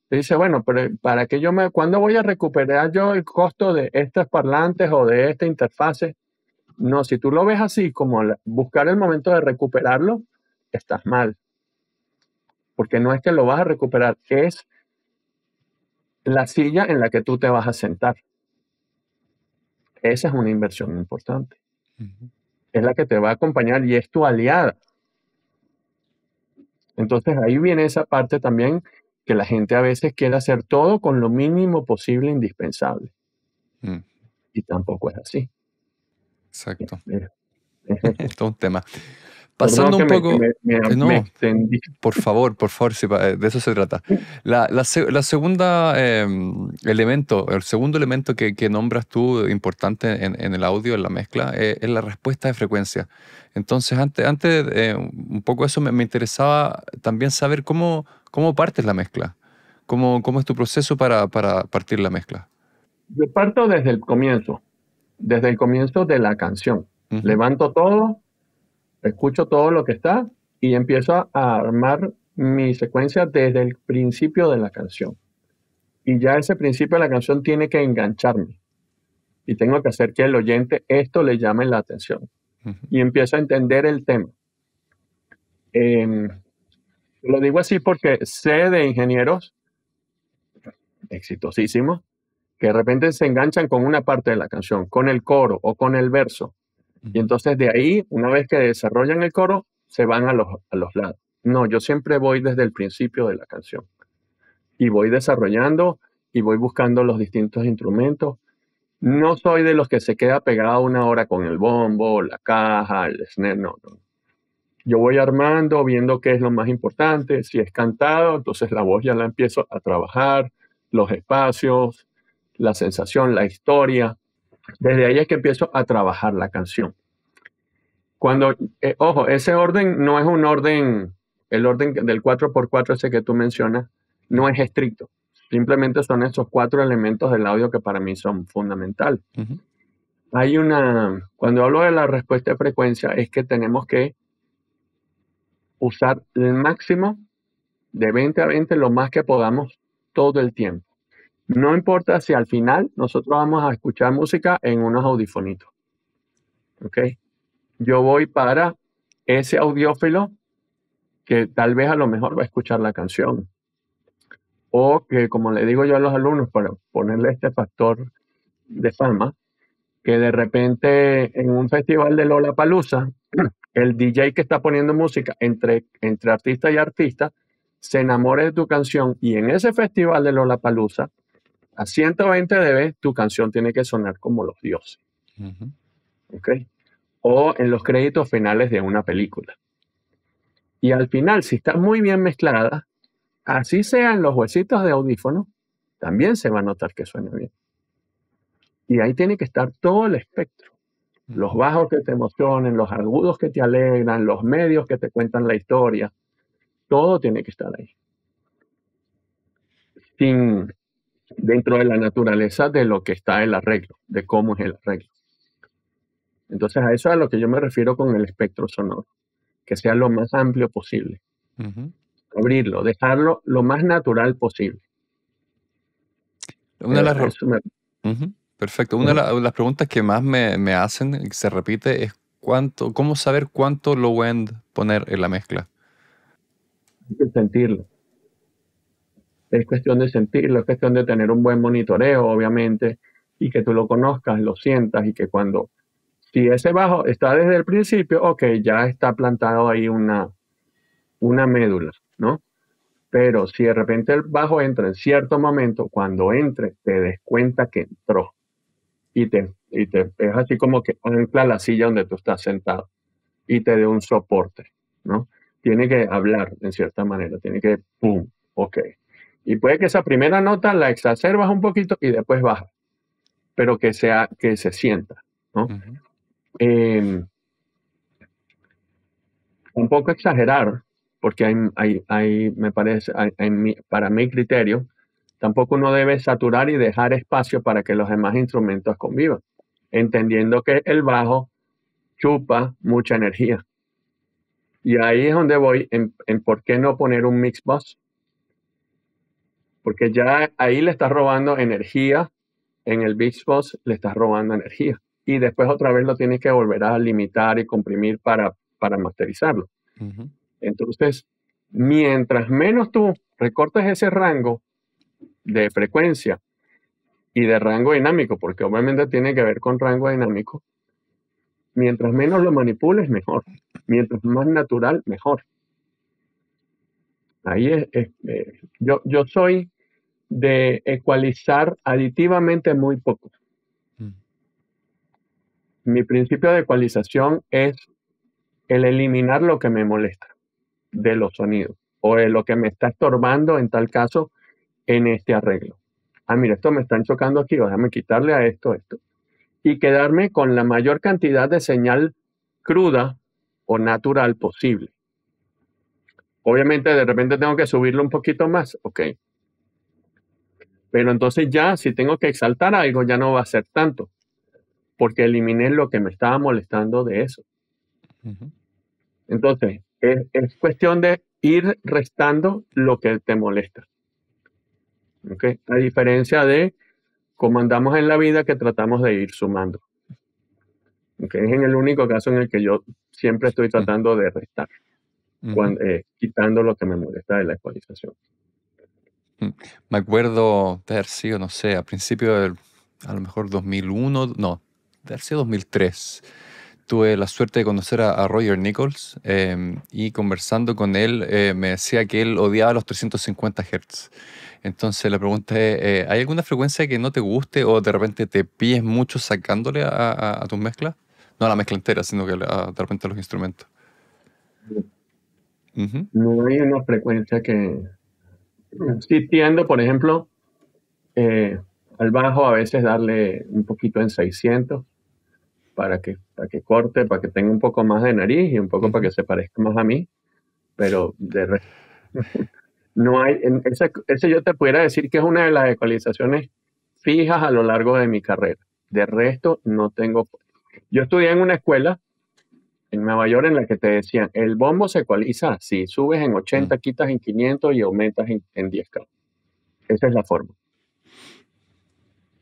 dice, bueno, pero ¿para qué cuándo voy a recuperar yo el costo de estos parlantes o de esta interfase? No, si tú lo ves así, como buscar el momento de recuperarlo, estás mal. Porque no es que lo vas a recuperar, es la silla en la que tú te vas a sentar. Esa es una inversión importante. Es la que te va a acompañar y es tu aliada. Entonces ahí viene esa parte también que la gente a veces quiere hacer todo con lo mínimo posible indispensable. Y tampoco es así. Exacto. Es Todo un tema. Perdón Pasando que un poco, me no, extendí. por favor, sí, de eso se trata. La segunda elemento, el segundo elemento que nombras tú importante en el audio, en la mezcla, es la respuesta de frecuencia. Entonces, antes un poco eso me interesaba también saber cómo partes la mezcla, cómo es tu proceso para partir la mezcla. Yo parto desde el comienzo de la canción. Ujú. Levanto todo, escucho todo lo que está y empiezo a armar mi secuencia desde el principio de la canción. Y ya ese principio de la canción tiene que engancharme. Y tengo que hacer que el oyente esto le llame la atención. Ujú. Y empiezo a entender el tema. Lo digo así porque sé de ingenieros exitosísimos que de repente se enganchan con una parte de la canción, con el coro o con el verso. Y entonces de ahí, una vez que desarrollan el coro, se van a los lados. No, yo siempre voy desde el principio de la canción. Y voy desarrollando y voy buscando los distintos instrumentos. No soy de los que se queda pegado una hora con el bombo, la caja, el snare, no. Yo voy armando, viendo qué es lo más importante. Si es cantado, entonces la voz ya la empiezo a trabajar, los espacios, la sensación, la historia. Desde ahí es que empiezo a trabajar la canción. Ojo, ese orden no es un orden, el orden del 4x4 ese que tú mencionas, no es estricto. Simplemente son esos 4 elementos del audio que para mí son fundamentales. Ujú. Cuando hablo de la respuesta de frecuencia, es que tenemos que usar el máximo de 20 a 20 lo más que podamos todo el tiempo. No importa si al final nosotros vamos a escuchar música en unos audifonitos. ¿Ok? Yo voy para ese audiófilo que tal vez a lo mejor va a escuchar la canción. O que, como le digo yo a los alumnos, para ponerle este factor de fama, que de repente en un festival de Lollapalooza, el DJ que está poniendo música entre artista y artista, se enamore de tu canción y en ese festival de Lollapalooza, a 120 dB, tu canción tiene que sonar como los dioses. Ujú. ¿Ok? O en los créditos finales de una película. Y al final, si está muy bien mezclada, así sean los huesitos de audífono, también se va a notar que suena bien. Y ahí tiene que estar todo el espectro. Los bajos que te emocionen, los agudos que te alegran, los medios que te cuentan la historia, todo tiene que estar ahí. sin, dentro de la naturaleza de lo que está el arreglo, de cómo es el arreglo. Entonces a eso es a lo que yo me refiero con el espectro sonoro, que sea lo más amplio posible. Abrirlo, dejarlo lo más natural posible. Una de las, perfecto. Una de las preguntas que más me hacen, que se repite, es cómo saber cuánto low end poner en la mezcla. Hay que sentirlo. Es cuestión de sentirlo, es cuestión de tener un buen monitoreo, obviamente, y que tú lo conozcas, lo sientas, y que si ese bajo está desde el principio, ok, ya está plantado ahí una médula, ¿no? Pero si de repente el bajo entra en cierto momento, cuando entre, te des cuenta que entró. Y es así como que ancla la silla donde tú estás sentado y te dé un soporte, ¿no? Tiene que hablar en cierta manera, tiene que, pum, ok. Y puede que esa primera nota la exacerbas un poquito y después baja, pero que se sienta, ¿no? Tampoco exagerar, porque me parece, para mi criterio, tampoco uno debe saturar y dejar espacio para que los demás instrumentos convivan, entendiendo que el bajo chupa mucha energía. Y ahí es donde voy en por qué no poner un mix bus. Porque ya ahí le estás robando energía, en el mix bus le estás robando energía. Y después otra vez lo tienes que volver a limitar y comprimir para masterizarlo. Entonces, mientras menos tú recortes ese rango de frecuencia y de rango dinámico, porque obviamente tiene que ver con rango dinámico, mientras menos lo manipules, mejor. Mientras más natural, mejor. Ahí yo soy de ecualizar aditivamente muy poco. Mi principio de ecualización es el eliminar lo que me molesta de los sonidos o de lo que me está estorbando en tal caso en este arreglo. Mira, esto me están chocando aquí, déjame quitarle a esto. Y quedarme con la mayor cantidad de señal cruda o natural posible. Obviamente de repente tengo que subirlo un poquito más, ok. Pero entonces ya, si tengo que exaltar algo, ya no va a ser tanto, porque eliminé lo que me estaba molestando de eso. Entonces, es cuestión de ir restando lo que te molesta. ¿Okay? A diferencia de cómo andamos en la vida, que tratamos de ir sumando. ¿Okay? Es en el único caso en el que yo siempre estoy tratando de restar, quitando lo que me molesta de la ecualización. Me acuerdo de haber sido, no sé, a principio del, a lo mejor 2001, no, de haber sido 2003. Tuve la suerte de conocer a Roger Nichols y conversando con él me decía que él odiaba los 350 Hz. Entonces la pregunta es, ¿hay alguna frecuencia que no te guste o de repente te pilles mucho sacándole a tus mezclas? No a la mezcla entera, sino que de repente a los instrumentos. No hay una frecuencia que... Sí tiendo, por ejemplo, al bajo a veces darle un poquito en 600 para que corte, para que tenga un poco más de nariz y un poco para que se parezca más a mí, pero de resto no hay, ese yo te pudiera decir que es una de las ecualizaciones fijas a lo largo de mi carrera. De resto no tengo. Yo estudié en una escuela en Nueva York en la que te decían, el bombo se ecualiza así, subes en 80, quitas en 500 y aumentas en 10K. Esa es la forma.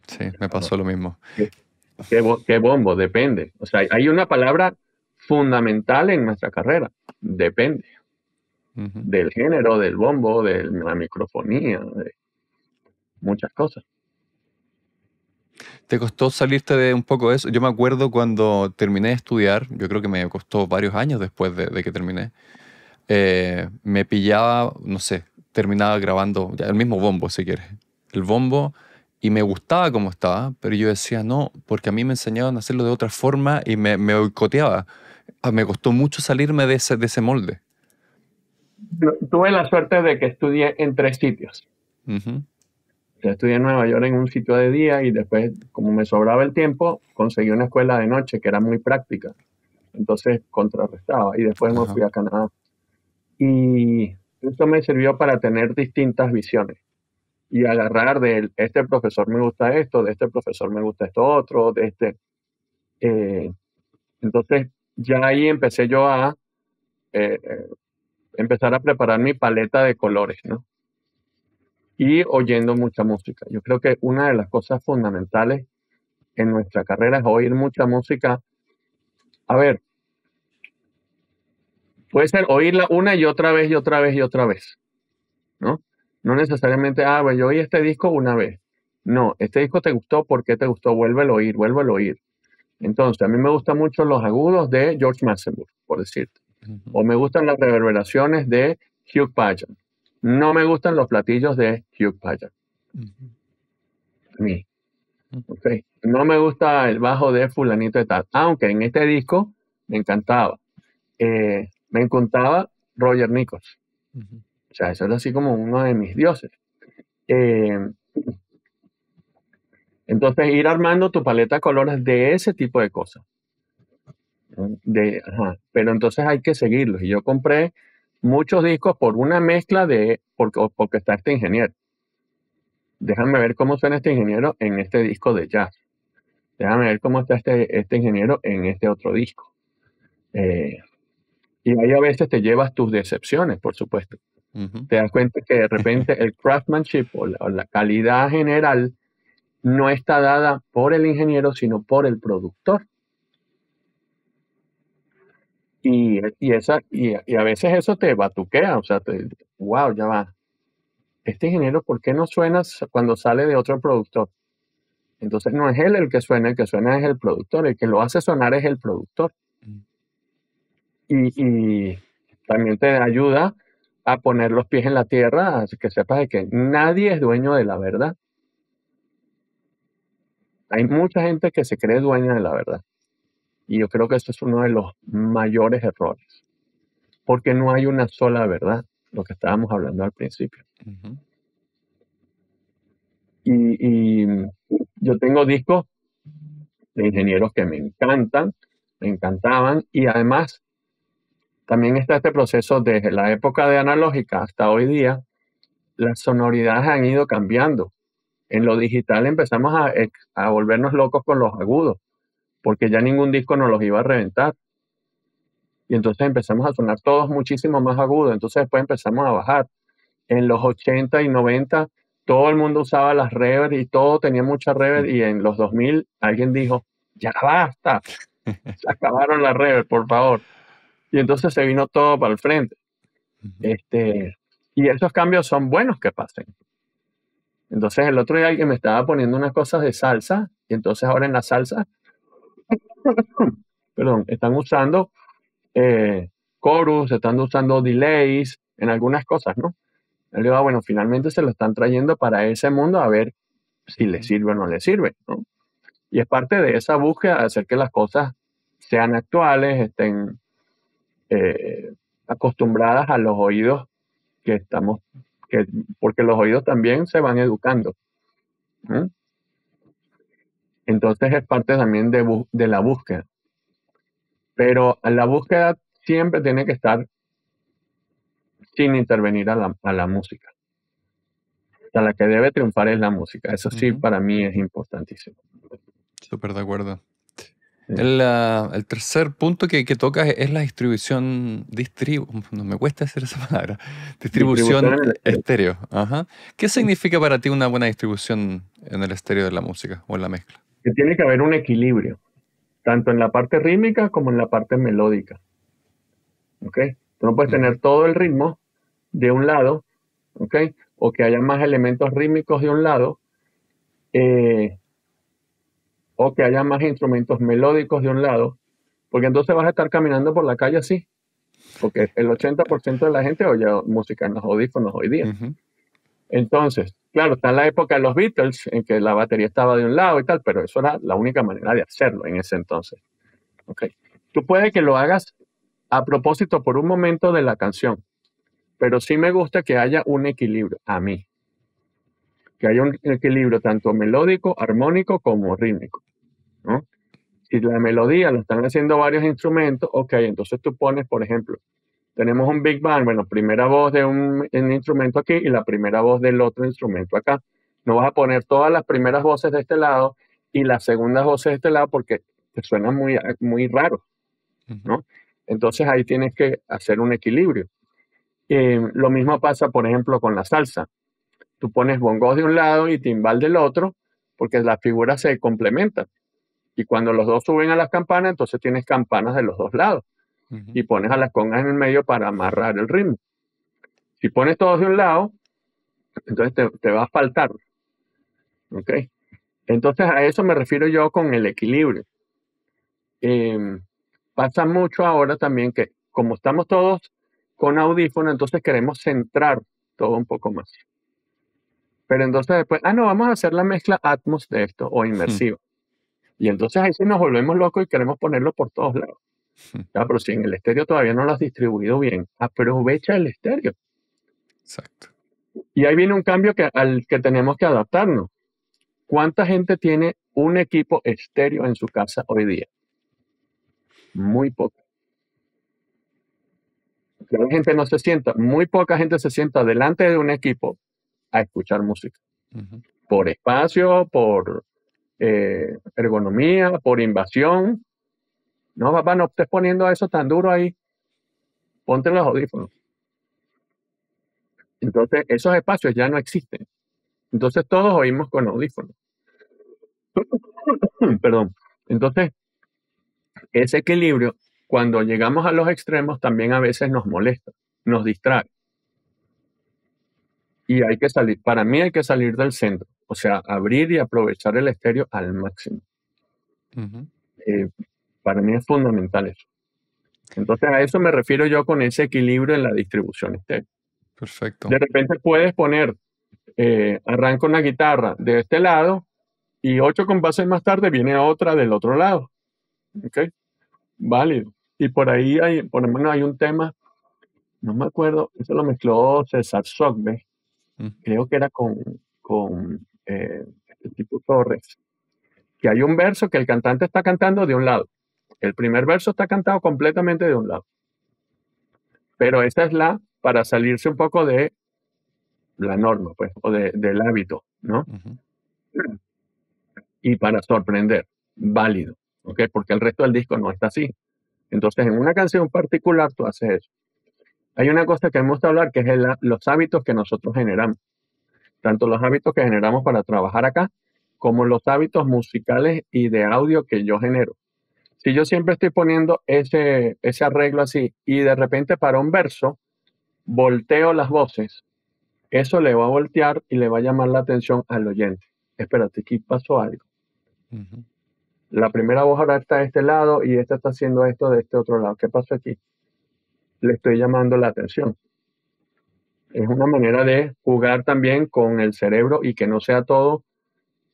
Sí, me pasó lo mismo. ¿Qué bombo? Depende. O sea, hay una palabra fundamental en nuestra carrera. Depende. Del género, del bombo, de la microfonía, de muchas cosas. ¿Te costó salirte de un poco de eso? Yo me acuerdo cuando terminé de estudiar, yo creo que me costó varios años después de que terminé, me pillaba, no sé, terminaba grabando ya, el mismo bombo, si quieres, el bombo, y me gustaba como estaba, pero yo decía no, porque a mí me enseñaban a hacerlo de otra forma y me boicoteaba. Me costó mucho salirme de ese molde. Tuve la suerte de que estudié en 3 sitios. Estudié en Nueva York en un sitio de día y después, como me sobraba el tiempo, conseguí una escuela de noche que era muy práctica. Entonces contrarrestaba y después me fui a Canadá. Y esto me sirvió para tener distintas visiones. y agarrar este profesor me gusta esto, de este profesor me gusta esto otro, de este. Entonces, ya ahí empecé yo a eh, eh, empezar a preparar mi paleta de colores, ¿no? Y oyendo mucha música. Yo creo que una de las cosas fundamentales en nuestra carrera es oír mucha música. A ver, puede ser oírla una y otra vez y otra vez y otra vez, ¿no? No necesariamente, bueno, yo oí este disco una vez. No, este disco te gustó, ¿por qué te gustó? Vuélvelo a oír, vuélvelo a oír. Entonces, a mí me gustan mucho los agudos de George Massenburg, por decirte. O me gustan las reverberaciones de Hugh Padgham. No me gustan los platillos de Hugh Padgham. A mí. Okay. No me gusta el bajo de fulanito de tal. Aunque en este disco me encantaba. Me encantaba Roger Nichols. O sea, eso es así como uno de mis dioses. Entonces, ir armando tu paleta de colores de ese tipo de cosas. Pero entonces hay que seguirlos. Y yo compré muchos discos por una mezcla porque está este ingeniero. Déjame ver cómo suena este ingeniero en este disco de jazz. Déjame ver cómo está este ingeniero en este otro disco. Y ahí a veces te llevas tus decepciones, por supuesto. Te das cuenta que de repente el craftsmanship o la calidad general no está dada por el ingeniero, sino por el productor. Y a veces eso te batuquea, o sea, wow, ya va. Este ingeniero, ¿por qué no suena cuando sale de otro productor? Entonces no es él el que suena es el productor, el que lo hace sonar es el productor. Y también te ayuda a poner los pies en la tierra, así que sepas de que nadie es dueño de la verdad. Hay mucha gente que se cree dueña de la verdad. Y yo creo que eso es uno de los mayores errores. Porque no hay una sola verdad, lo que estábamos hablando al principio. Y yo tengo discos de ingenieros que me encantan, me encantaban, y además también está este proceso desde la época de analógica hasta hoy día, las sonoridades han ido cambiando. En lo digital empezamos a volvernos locos con los agudos, porque ya ningún disco nos los iba a reventar. Y entonces empezamos a sonar todos muchísimo más agudos. Entonces después empezamos a bajar. En los 80 y 90 todo el mundo usaba las reverb y todo tenía mucha reverb. Y en los 2000 alguien dijo, ya basta, se acabaron las reverb, por favor. Y entonces se vino todo para el frente. Y esos cambios son buenos que pasen. Entonces el otro día alguien me estaba poniendo unas cosas de salsa y entonces ahora en la salsa, perdón, están usando chorus, están usando delays en algunas cosas, ¿no? Yo digo, bueno, finalmente se lo están trayendo para ese mundo a ver si le sirve o no le sirve, ¿no? Y es parte de esa búsqueda de hacer que las cosas sean actuales, estén acostumbradas a los oídos que estamos, porque los oídos también se van educando. Entonces es parte también de la búsqueda. Pero la búsqueda siempre tiene que estar sin intervenir a la música. O sea, la que debe triunfar es la música. Eso sí, para mí es importantísimo. Súper de acuerdo. Sí. El tercer punto que tocas es la distribución, no me cuesta decir esa palabra, distribución estéreo. Ajá. ¿Qué significa para ti una buena distribución en el estéreo de la música o en la mezcla? Que tiene que haber un equilibrio, tanto en la parte rítmica como en la parte melódica. ¿Ok? Tú no puedes tener todo el ritmo de un lado, ¿ok? O que haya más elementos rítmicos de un lado, o que haya más instrumentos melódicos de un lado, porque entonces vas a estar caminando por la calle así, porque el 80% de la gente oye música en los audífonos hoy día. Entonces, claro, está en la época de los Beatles, en que la batería estaba de un lado y tal, pero eso era la única manera de hacerlo en ese entonces. ¿Okay? Tú puedes que lo hagas a propósito por un momento de la canción, pero sí me gusta que haya un equilibrio, a mí. Que haya un equilibrio tanto melódico, armónico como rítmico, ¿no? Si la melodía la están haciendo varios instrumentos, ok, entonces tú pones, por ejemplo, tenemos un big band, bueno, primera voz de un instrumento aquí y la primera voz del otro instrumento acá. No vas a poner todas las primeras voces de este lado y las segundas voces de este lado porque te suena muy, muy raro, Ujú. ¿no? Entonces ahí tienes que hacer un equilibrio. Lo mismo pasa, por ejemplo, con la salsa. Tú pones bongos de un lado y timbal del otro porque las figuras se complementan. Y cuando los dos suben a las campanas, entonces tienes campanas de los dos lados Ujú. y pones a las congas en el medio para amarrar el ritmo. Si pones todos de un lado, entonces te va a faltar, ¿ok? Entonces a eso me refiero yo con el equilibrio. Eh, Pasa mucho ahora también que como estamos todos con audífonos, entonces queremos centrar todo un poco más. Pero entonces después, no, vamos a hacer la mezcla Atmos de esto o inmersiva. Y entonces ahí sí nos volvemos locos y queremos ponerlo por todos lados. Ya, pero si en el estéreo todavía no lo has distribuido bien, aprovecha el estéreo. Exacto. Y ahí viene un cambio al que tenemos que adaptarnos. ¿Cuánta gente tiene un equipo estéreo en su casa hoy día? Muy poca. La gente no se sienta, muy poca gente se sienta delante de un equipo a escuchar música. Ujú. Por espacio, por ergonomía, por invasión. No, papá, no estés poniendo eso tan duro ahí. Ponte los audífonos. Entonces, esos espacios ya no existen. Entonces, todos oímos con audífonos. Perdón. Entonces, ese equilibrio, cuando llegamos a los extremos, también a veces nos molesta, nos distrae. Y hay que salir, para mí hay que salir del centro, o sea, abrir y aprovechar el estéreo al máximo. Ujú. Eh, para mí es fundamental eso. Entonces a eso me refiero yo con ese equilibrio en la distribución estéreo. Perfecto. De repente puedes poner, arranca una guitarra de este lado y 8 compases más tarde viene otra del otro lado. ¿Ok? Válido. Y por ahí hay, por lo menos hay un tema, no me acuerdo, eso lo mezcló César Sogbe, Mm. creo que era con este tipo Torres, que hay un verso que el cantante está cantando de un lado. El primer verso está cantado completamente de un lado. Pero esa es para salirse un poco de la norma, pues, o del hábito, ¿no? Ujú. Y para sorprender, válido, ¿ok? Porque el resto del disco no está así. Entonces, en una canción particular tú haces eso. Hay una cosa que me gusta hablar, que es los hábitos que nosotros generamos. Tanto los hábitos que generamos para trabajar acá, como los hábitos musicales y de audio que yo genero. Si yo siempre estoy poniendo ese arreglo así y de repente para un verso volteo las voces, eso le va a voltear y le va a llamar la atención al oyente. Espérate, aquí pasó algo. Ujú. La primera voz ahora está de este lado y esta está haciendo esto de este otro lado. ¿Qué pasó aquí? Le estoy llamando la atención. Es una manera de jugar también con el cerebro y que no sea todo,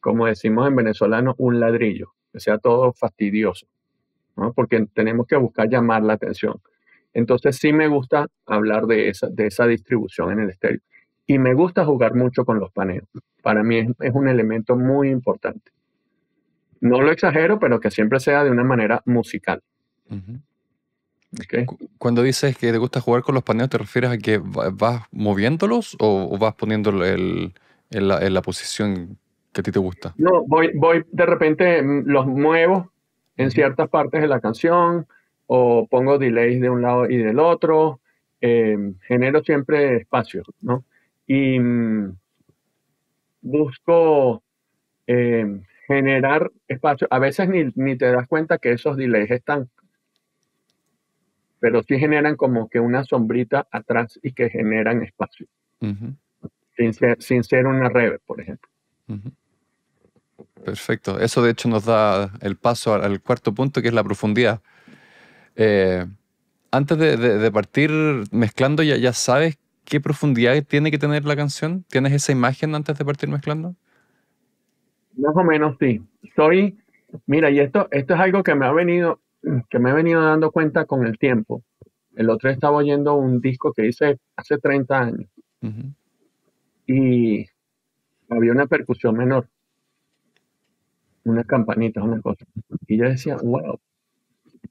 como decimos en venezolano, un ladrillo, que sea todo fastidioso, ¿no? Porque tenemos que buscar llamar la atención. Entonces sí me gusta hablar de esa distribución en el estéreo. Y me gusta jugar mucho con los paneos. Para mí es un elemento muy importante. No lo exagero, pero que siempre sea de una manera musical. Ujú. ¿Ok? Cuando dices que te gusta jugar con los paneos, ¿te refieres a que vas moviéndolos o vas poniéndolo en la posición que a ti te gusta? No, voy de repente, los muevo en Ujú. ciertas partes de la canción o pongo delays de un lado y del otro. Genero siempre espacio, ¿no? Y busco generar espacio. A veces ni te das cuenta que esos delays están, pero sí generan como que una sombrita atrás y que generan espacio, Ujú. sin ser una reverb, por ejemplo. Ujú. Perfecto. Eso de hecho nos da el paso al cuarto punto, que es la profundidad. Eh, Antes de partir mezclando, ya sabes qué profundidad tiene que tener la canción. ¿Tienes esa imagen antes de partir mezclando? Más o menos sí. Mira, y esto es algo que me he venido dando cuenta con el tiempo. El otro día estaba oyendo un disco que hice hace 30 años Ujú. y había una percusión menor, unas campanitas, una cosa. Y yo decía, wow,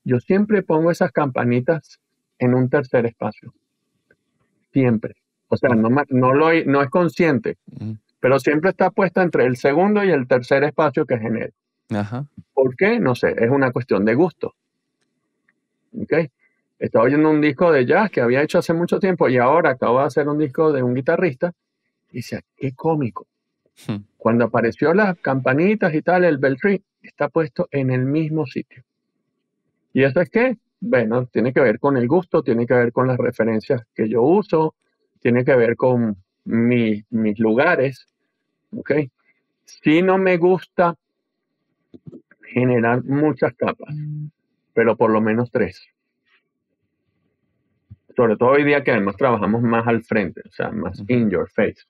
yo siempre pongo esas campanitas en un tercer espacio, siempre. O sea, no es consciente, Mm. pero siempre está puesta entre el segundo y el tercer espacio que genera. Ajá. ¿Por qué? No sé, es una cuestión de gusto. ¿Ok? Estaba oyendo un disco de jazz que había hecho hace mucho tiempo y ahora acabo de hacer un disco de un guitarrista y dice, qué cómico. Mm. Cuando apareció las campanitas y tal, el bell tree está puesto en el mismo sitio. ¿Y eso es qué? Bueno, tiene que ver con el gusto, tiene que ver con las referencias que yo uso, tiene que ver con mis lugares, ¿ok? Sí no me gusta generar muchas capas, pero por lo menos 3. Sobre todo hoy día que además trabajamos más al frente, o sea, más Ujú. in your face.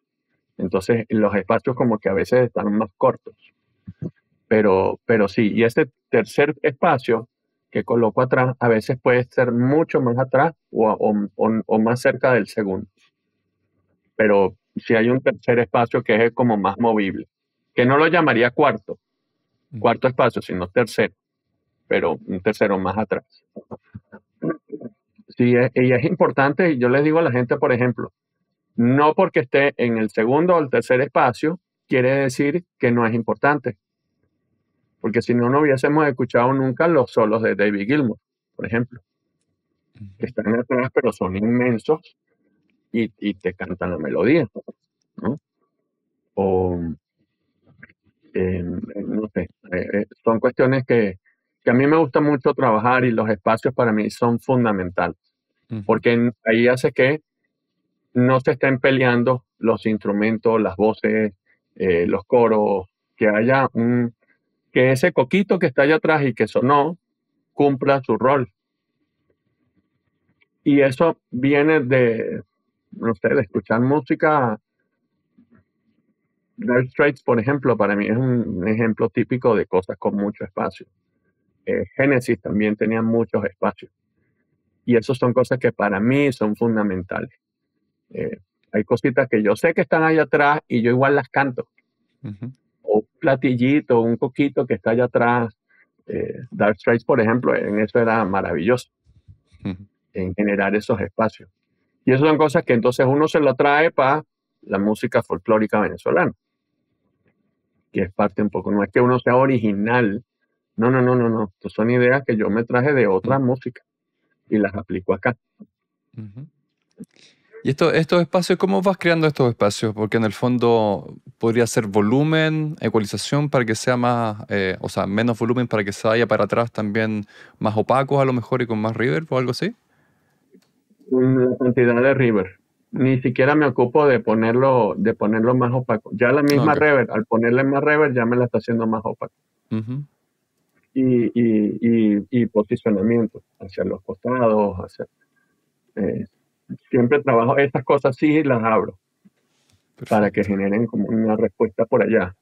Entonces los espacios como que a veces están más cortos. Pero sí, y ese tercer espacio que coloco atrás a veces puede ser mucho más atrás o más cerca del segundo. Pero si hay un tercer espacio que es como más movible, que no lo llamaría Mm. cuarto espacio, sino tercero, pero un tercero más atrás. Sí, y es importante, y yo les digo a la gente, por ejemplo, no porque esté en el segundo o el tercer espacio, quiere decir que no es importante. Porque si no, no hubiésemos escuchado nunca los solos de David Gilmour, por ejemplo, que Ujú. están atrás, pero son inmensos y te cantan la melodía, ¿no? O, no sé, son cuestiones que a mí me gusta mucho trabajar y los espacios para mí son fundamentales, Ujú. porque ahí hace que no se estén peleando los instrumentos, las voces, los coros, que haya que ese coquito que está allá atrás y que sonó cumpla su rol. Y eso viene de, no sé, de escuchar música. Dire Straits, por ejemplo, para mí es un ejemplo típico de cosas con mucho espacio. Genesis también tenía muchos espacios. Y eso son cosas que para mí son fundamentales. Eh, hay cositas que yo sé que están allá atrás y yo igual las canto. Ujú. O un platillito, un coquito que está allá atrás. Dire Straits, por ejemplo, en eso era maravilloso, Ujú. en generar esos espacios. Y eso son cosas que entonces uno se lo trae para la música folclórica venezolana, que es parte un poco, no es que uno sea original, no, no, no, no, no, estas son ideas que yo me traje de otra música y las aplico acá. Ujú. Y estos espacios, ¿cómo vas creando estos espacios? Porque en el fondo podría ser volumen, ecualización para que sea más, o sea, menos volumen para que se vaya para atrás también más opacos a lo mejor y con más reverb o algo así. La cantidad de reverb, ni siquiera me ocupo de ponerlo más opaco. Ya la misma Ok. reverb, al ponerle más reverb, ya me la está haciendo más opaco. Ujú. Y posicionamiento hacia los costados, eh, siempre trabajo, estas cosas sí las abro para que Perfecto. generen como una respuesta por allá.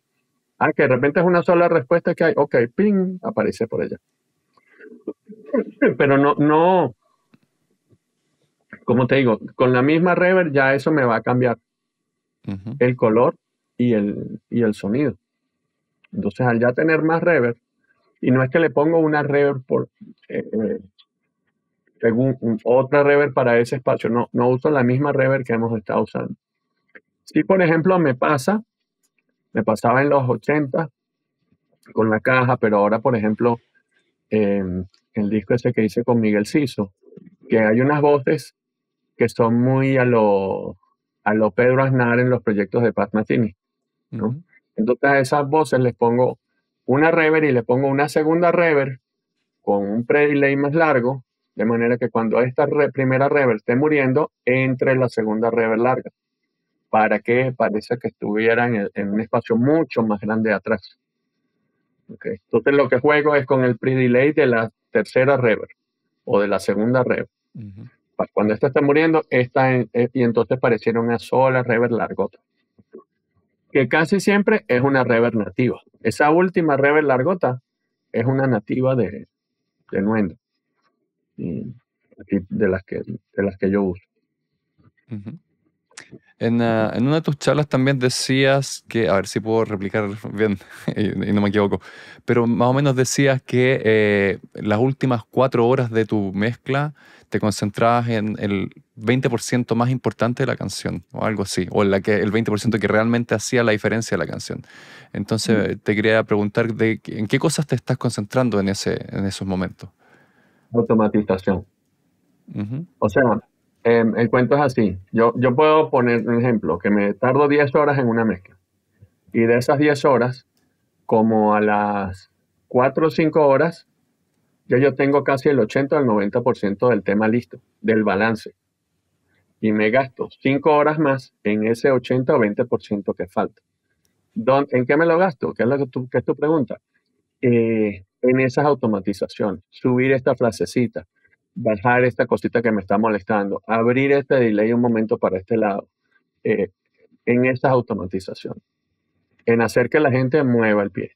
Ah, que de repente es una sola respuesta que hay, ok, ping, aparece por allá. Pero no, como te digo, con la misma reverb ya eso me va a cambiar Ujú. el color y el sonido. Entonces, al ya tener más reverb, y no es que le pongo una reverb eh, eh, según otra reverb para ese espacio, no uso la misma reverb que hemos estado usando. Si, por ejemplo, me pasaba en los 80 con la caja, pero ahora, por ejemplo, el disco ese que hice con Miguel Ciso, que hay unas voces que son muy a lo Pedro Aznar en los proyectos de Pat Metheny, ¿no? Ujú. Entonces a esas voces les pongo una reverb y le pongo una segunda reverb con un pre-delay más largo, de manera que cuando esta primera reverb esté muriendo, entre la segunda reverb larga, para que parezca que estuviera en un espacio mucho más grande atrás. ¿Okay? Entonces lo que juego es con el pre-delay de la tercera reverb o de la segunda reverb. Ujú. Cuando esta está muriendo, y entonces pareciera una sola reverb largota, que casi siempre es una reverb nativa. Esa última reverb largota es una nativa de Nuendo, y aquí de las que yo uso. Ujú. En una de tus charlas también decías que, a ver si puedo replicar bien y no me equivoco, pero más o menos decías que las últimas 4 horas de tu mezcla te concentrabas en el 20% más importante de la canción, o algo así, o el 20% que realmente hacía la diferencia de la canción. Entonces, te quería preguntar en qué cosas te estás concentrando en esos momentos. Automatización. Ujú. O sea, el cuento es así. Yo puedo poner un ejemplo, que me tardo 10 horas en una mezcla. Y de esas 10 horas, como a las 4 o 5 horas, ya yo tengo casi el 80 o el 90% del tema listo, del balance. Y me gasto 5 horas más en ese 80 o 20% que falta. ¿En qué me lo gasto? ¿Qué es lo que es tu pregunta? En esas automatizaciones, subir esta frasecita, bajar esta cosita que me está molestando, abrir este delay un momento para este lado, eh, en esas automatizaciones, en hacer que la gente mueva el pie.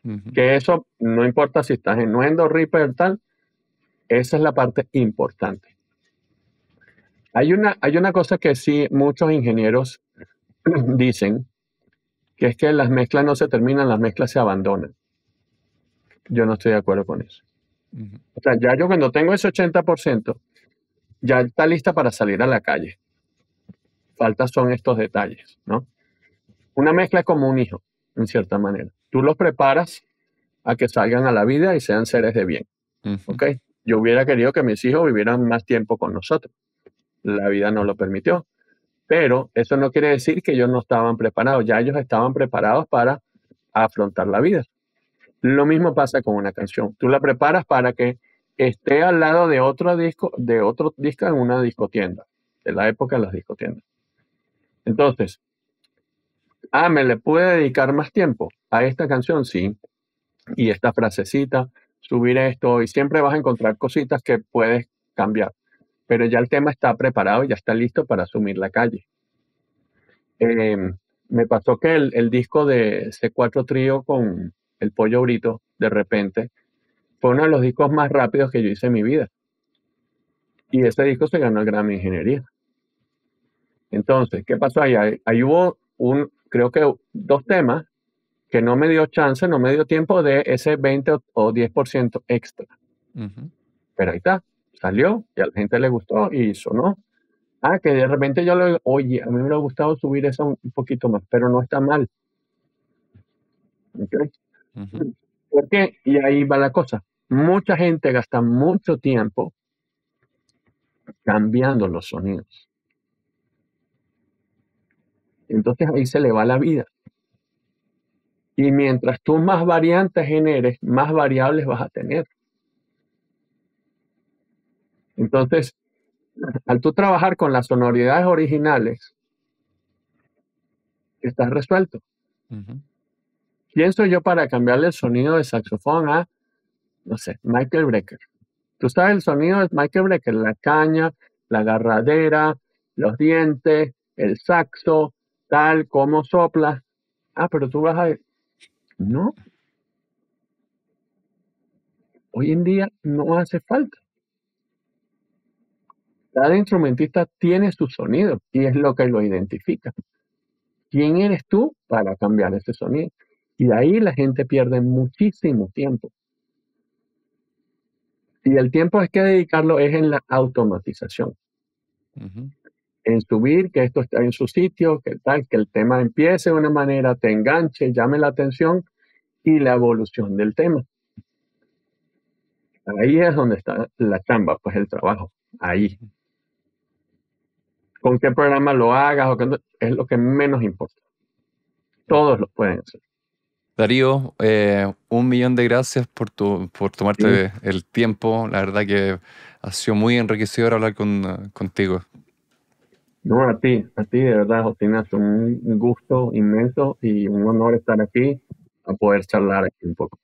Ujú. Que eso no importa si estás en Nuendo, Reaper, tal, esa es la parte importante. Hay una cosa que sí muchos ingenieros dicen, que es que las mezclas no se terminan, las mezclas se abandonan. Yo no estoy de acuerdo con eso. Ujú. O sea, ya yo cuando tengo ese 80%, ya está lista para salir a la calle. Faltas son estos detalles, ¿no? Una mezcla es como un hijo, en cierta manera. Tú los preparas a que salgan a la vida y sean seres de bien, Ujú. ¿ok? Yo hubiera querido que mis hijos vivieran más tiempo con nosotros. La vida no lo permitió. Pero eso no quiere decir que ellos no estaban preparados. Ya ellos estaban preparados para afrontar la vida. Lo mismo pasa con una canción. Tú la preparas para que esté al lado de otro disco en una discotienda, de la época de las discotiendas. Entonces, ¿me le pude dedicar más tiempo a esta canción? Sí. Y esta frasecita, subir esto, y siempre vas a encontrar cositas que puedes cambiar. Pero ya el tema está preparado, ya está listo para asumir la calle. Eh, Me pasó que el disco de C4 Trío con El Pollo Brito, de repente, fue uno de los discos más rápidos que yo hice en mi vida. Y ese disco se ganó el Grammy Ingeniería. Entonces, ¿qué pasó ahí? Ahí hubo creo que 2 temas que no me dio chance, no me dio tiempo de ese 20 o 10% extra. Ujú. Pero ahí está, salió y a la gente le gustó y sonó. Que de repente yo oye, a mí me hubiera gustado subir eso un poquito más, pero no está mal. ¿Ok? Ujú. ¿Por qué? Y ahí va la cosa. Mucha gente gasta mucho tiempo cambiando los sonidos. Entonces ahí se le va la vida. Y mientras tú más variantes generes, más variables vas a tener. Entonces, al tú trabajar con las sonoridades originales, estás resuelto. Ujú. ¿Quién soy yo para cambiarle el sonido de saxofón a, no sé, Michael Brecker? Tú sabes el sonido de Michael Brecker, la caña, la agarradera, los dientes, el saxo, tal, cómo sopla. Pero tú vas a... No, hoy en día no hace falta. Cada instrumentista tiene su sonido y es lo que lo identifica. ¿Quién eres tú para cambiar ese sonido? Y de ahí la gente pierde muchísimo tiempo. Y el tiempo es que dedicarlo es en la automatización, Ujú. en subir que esto está en su sitio, que tal, que el tema empiece de una manera, te enganche, llame la atención y la evolución del tema. Ahí es donde está la chamba, pues el trabajo, ahí. Con qué programa lo hagas es lo que menos importa. Todos lo pueden hacer. Darío, 1 millón de gracias por Sí. tomarte el tiempo. La verdad que ha sido muy enriquecedor hablar contigo. No, a ti de verdad, Josina, es un gusto inmenso y un honor estar aquí a poder charlar aquí un poco.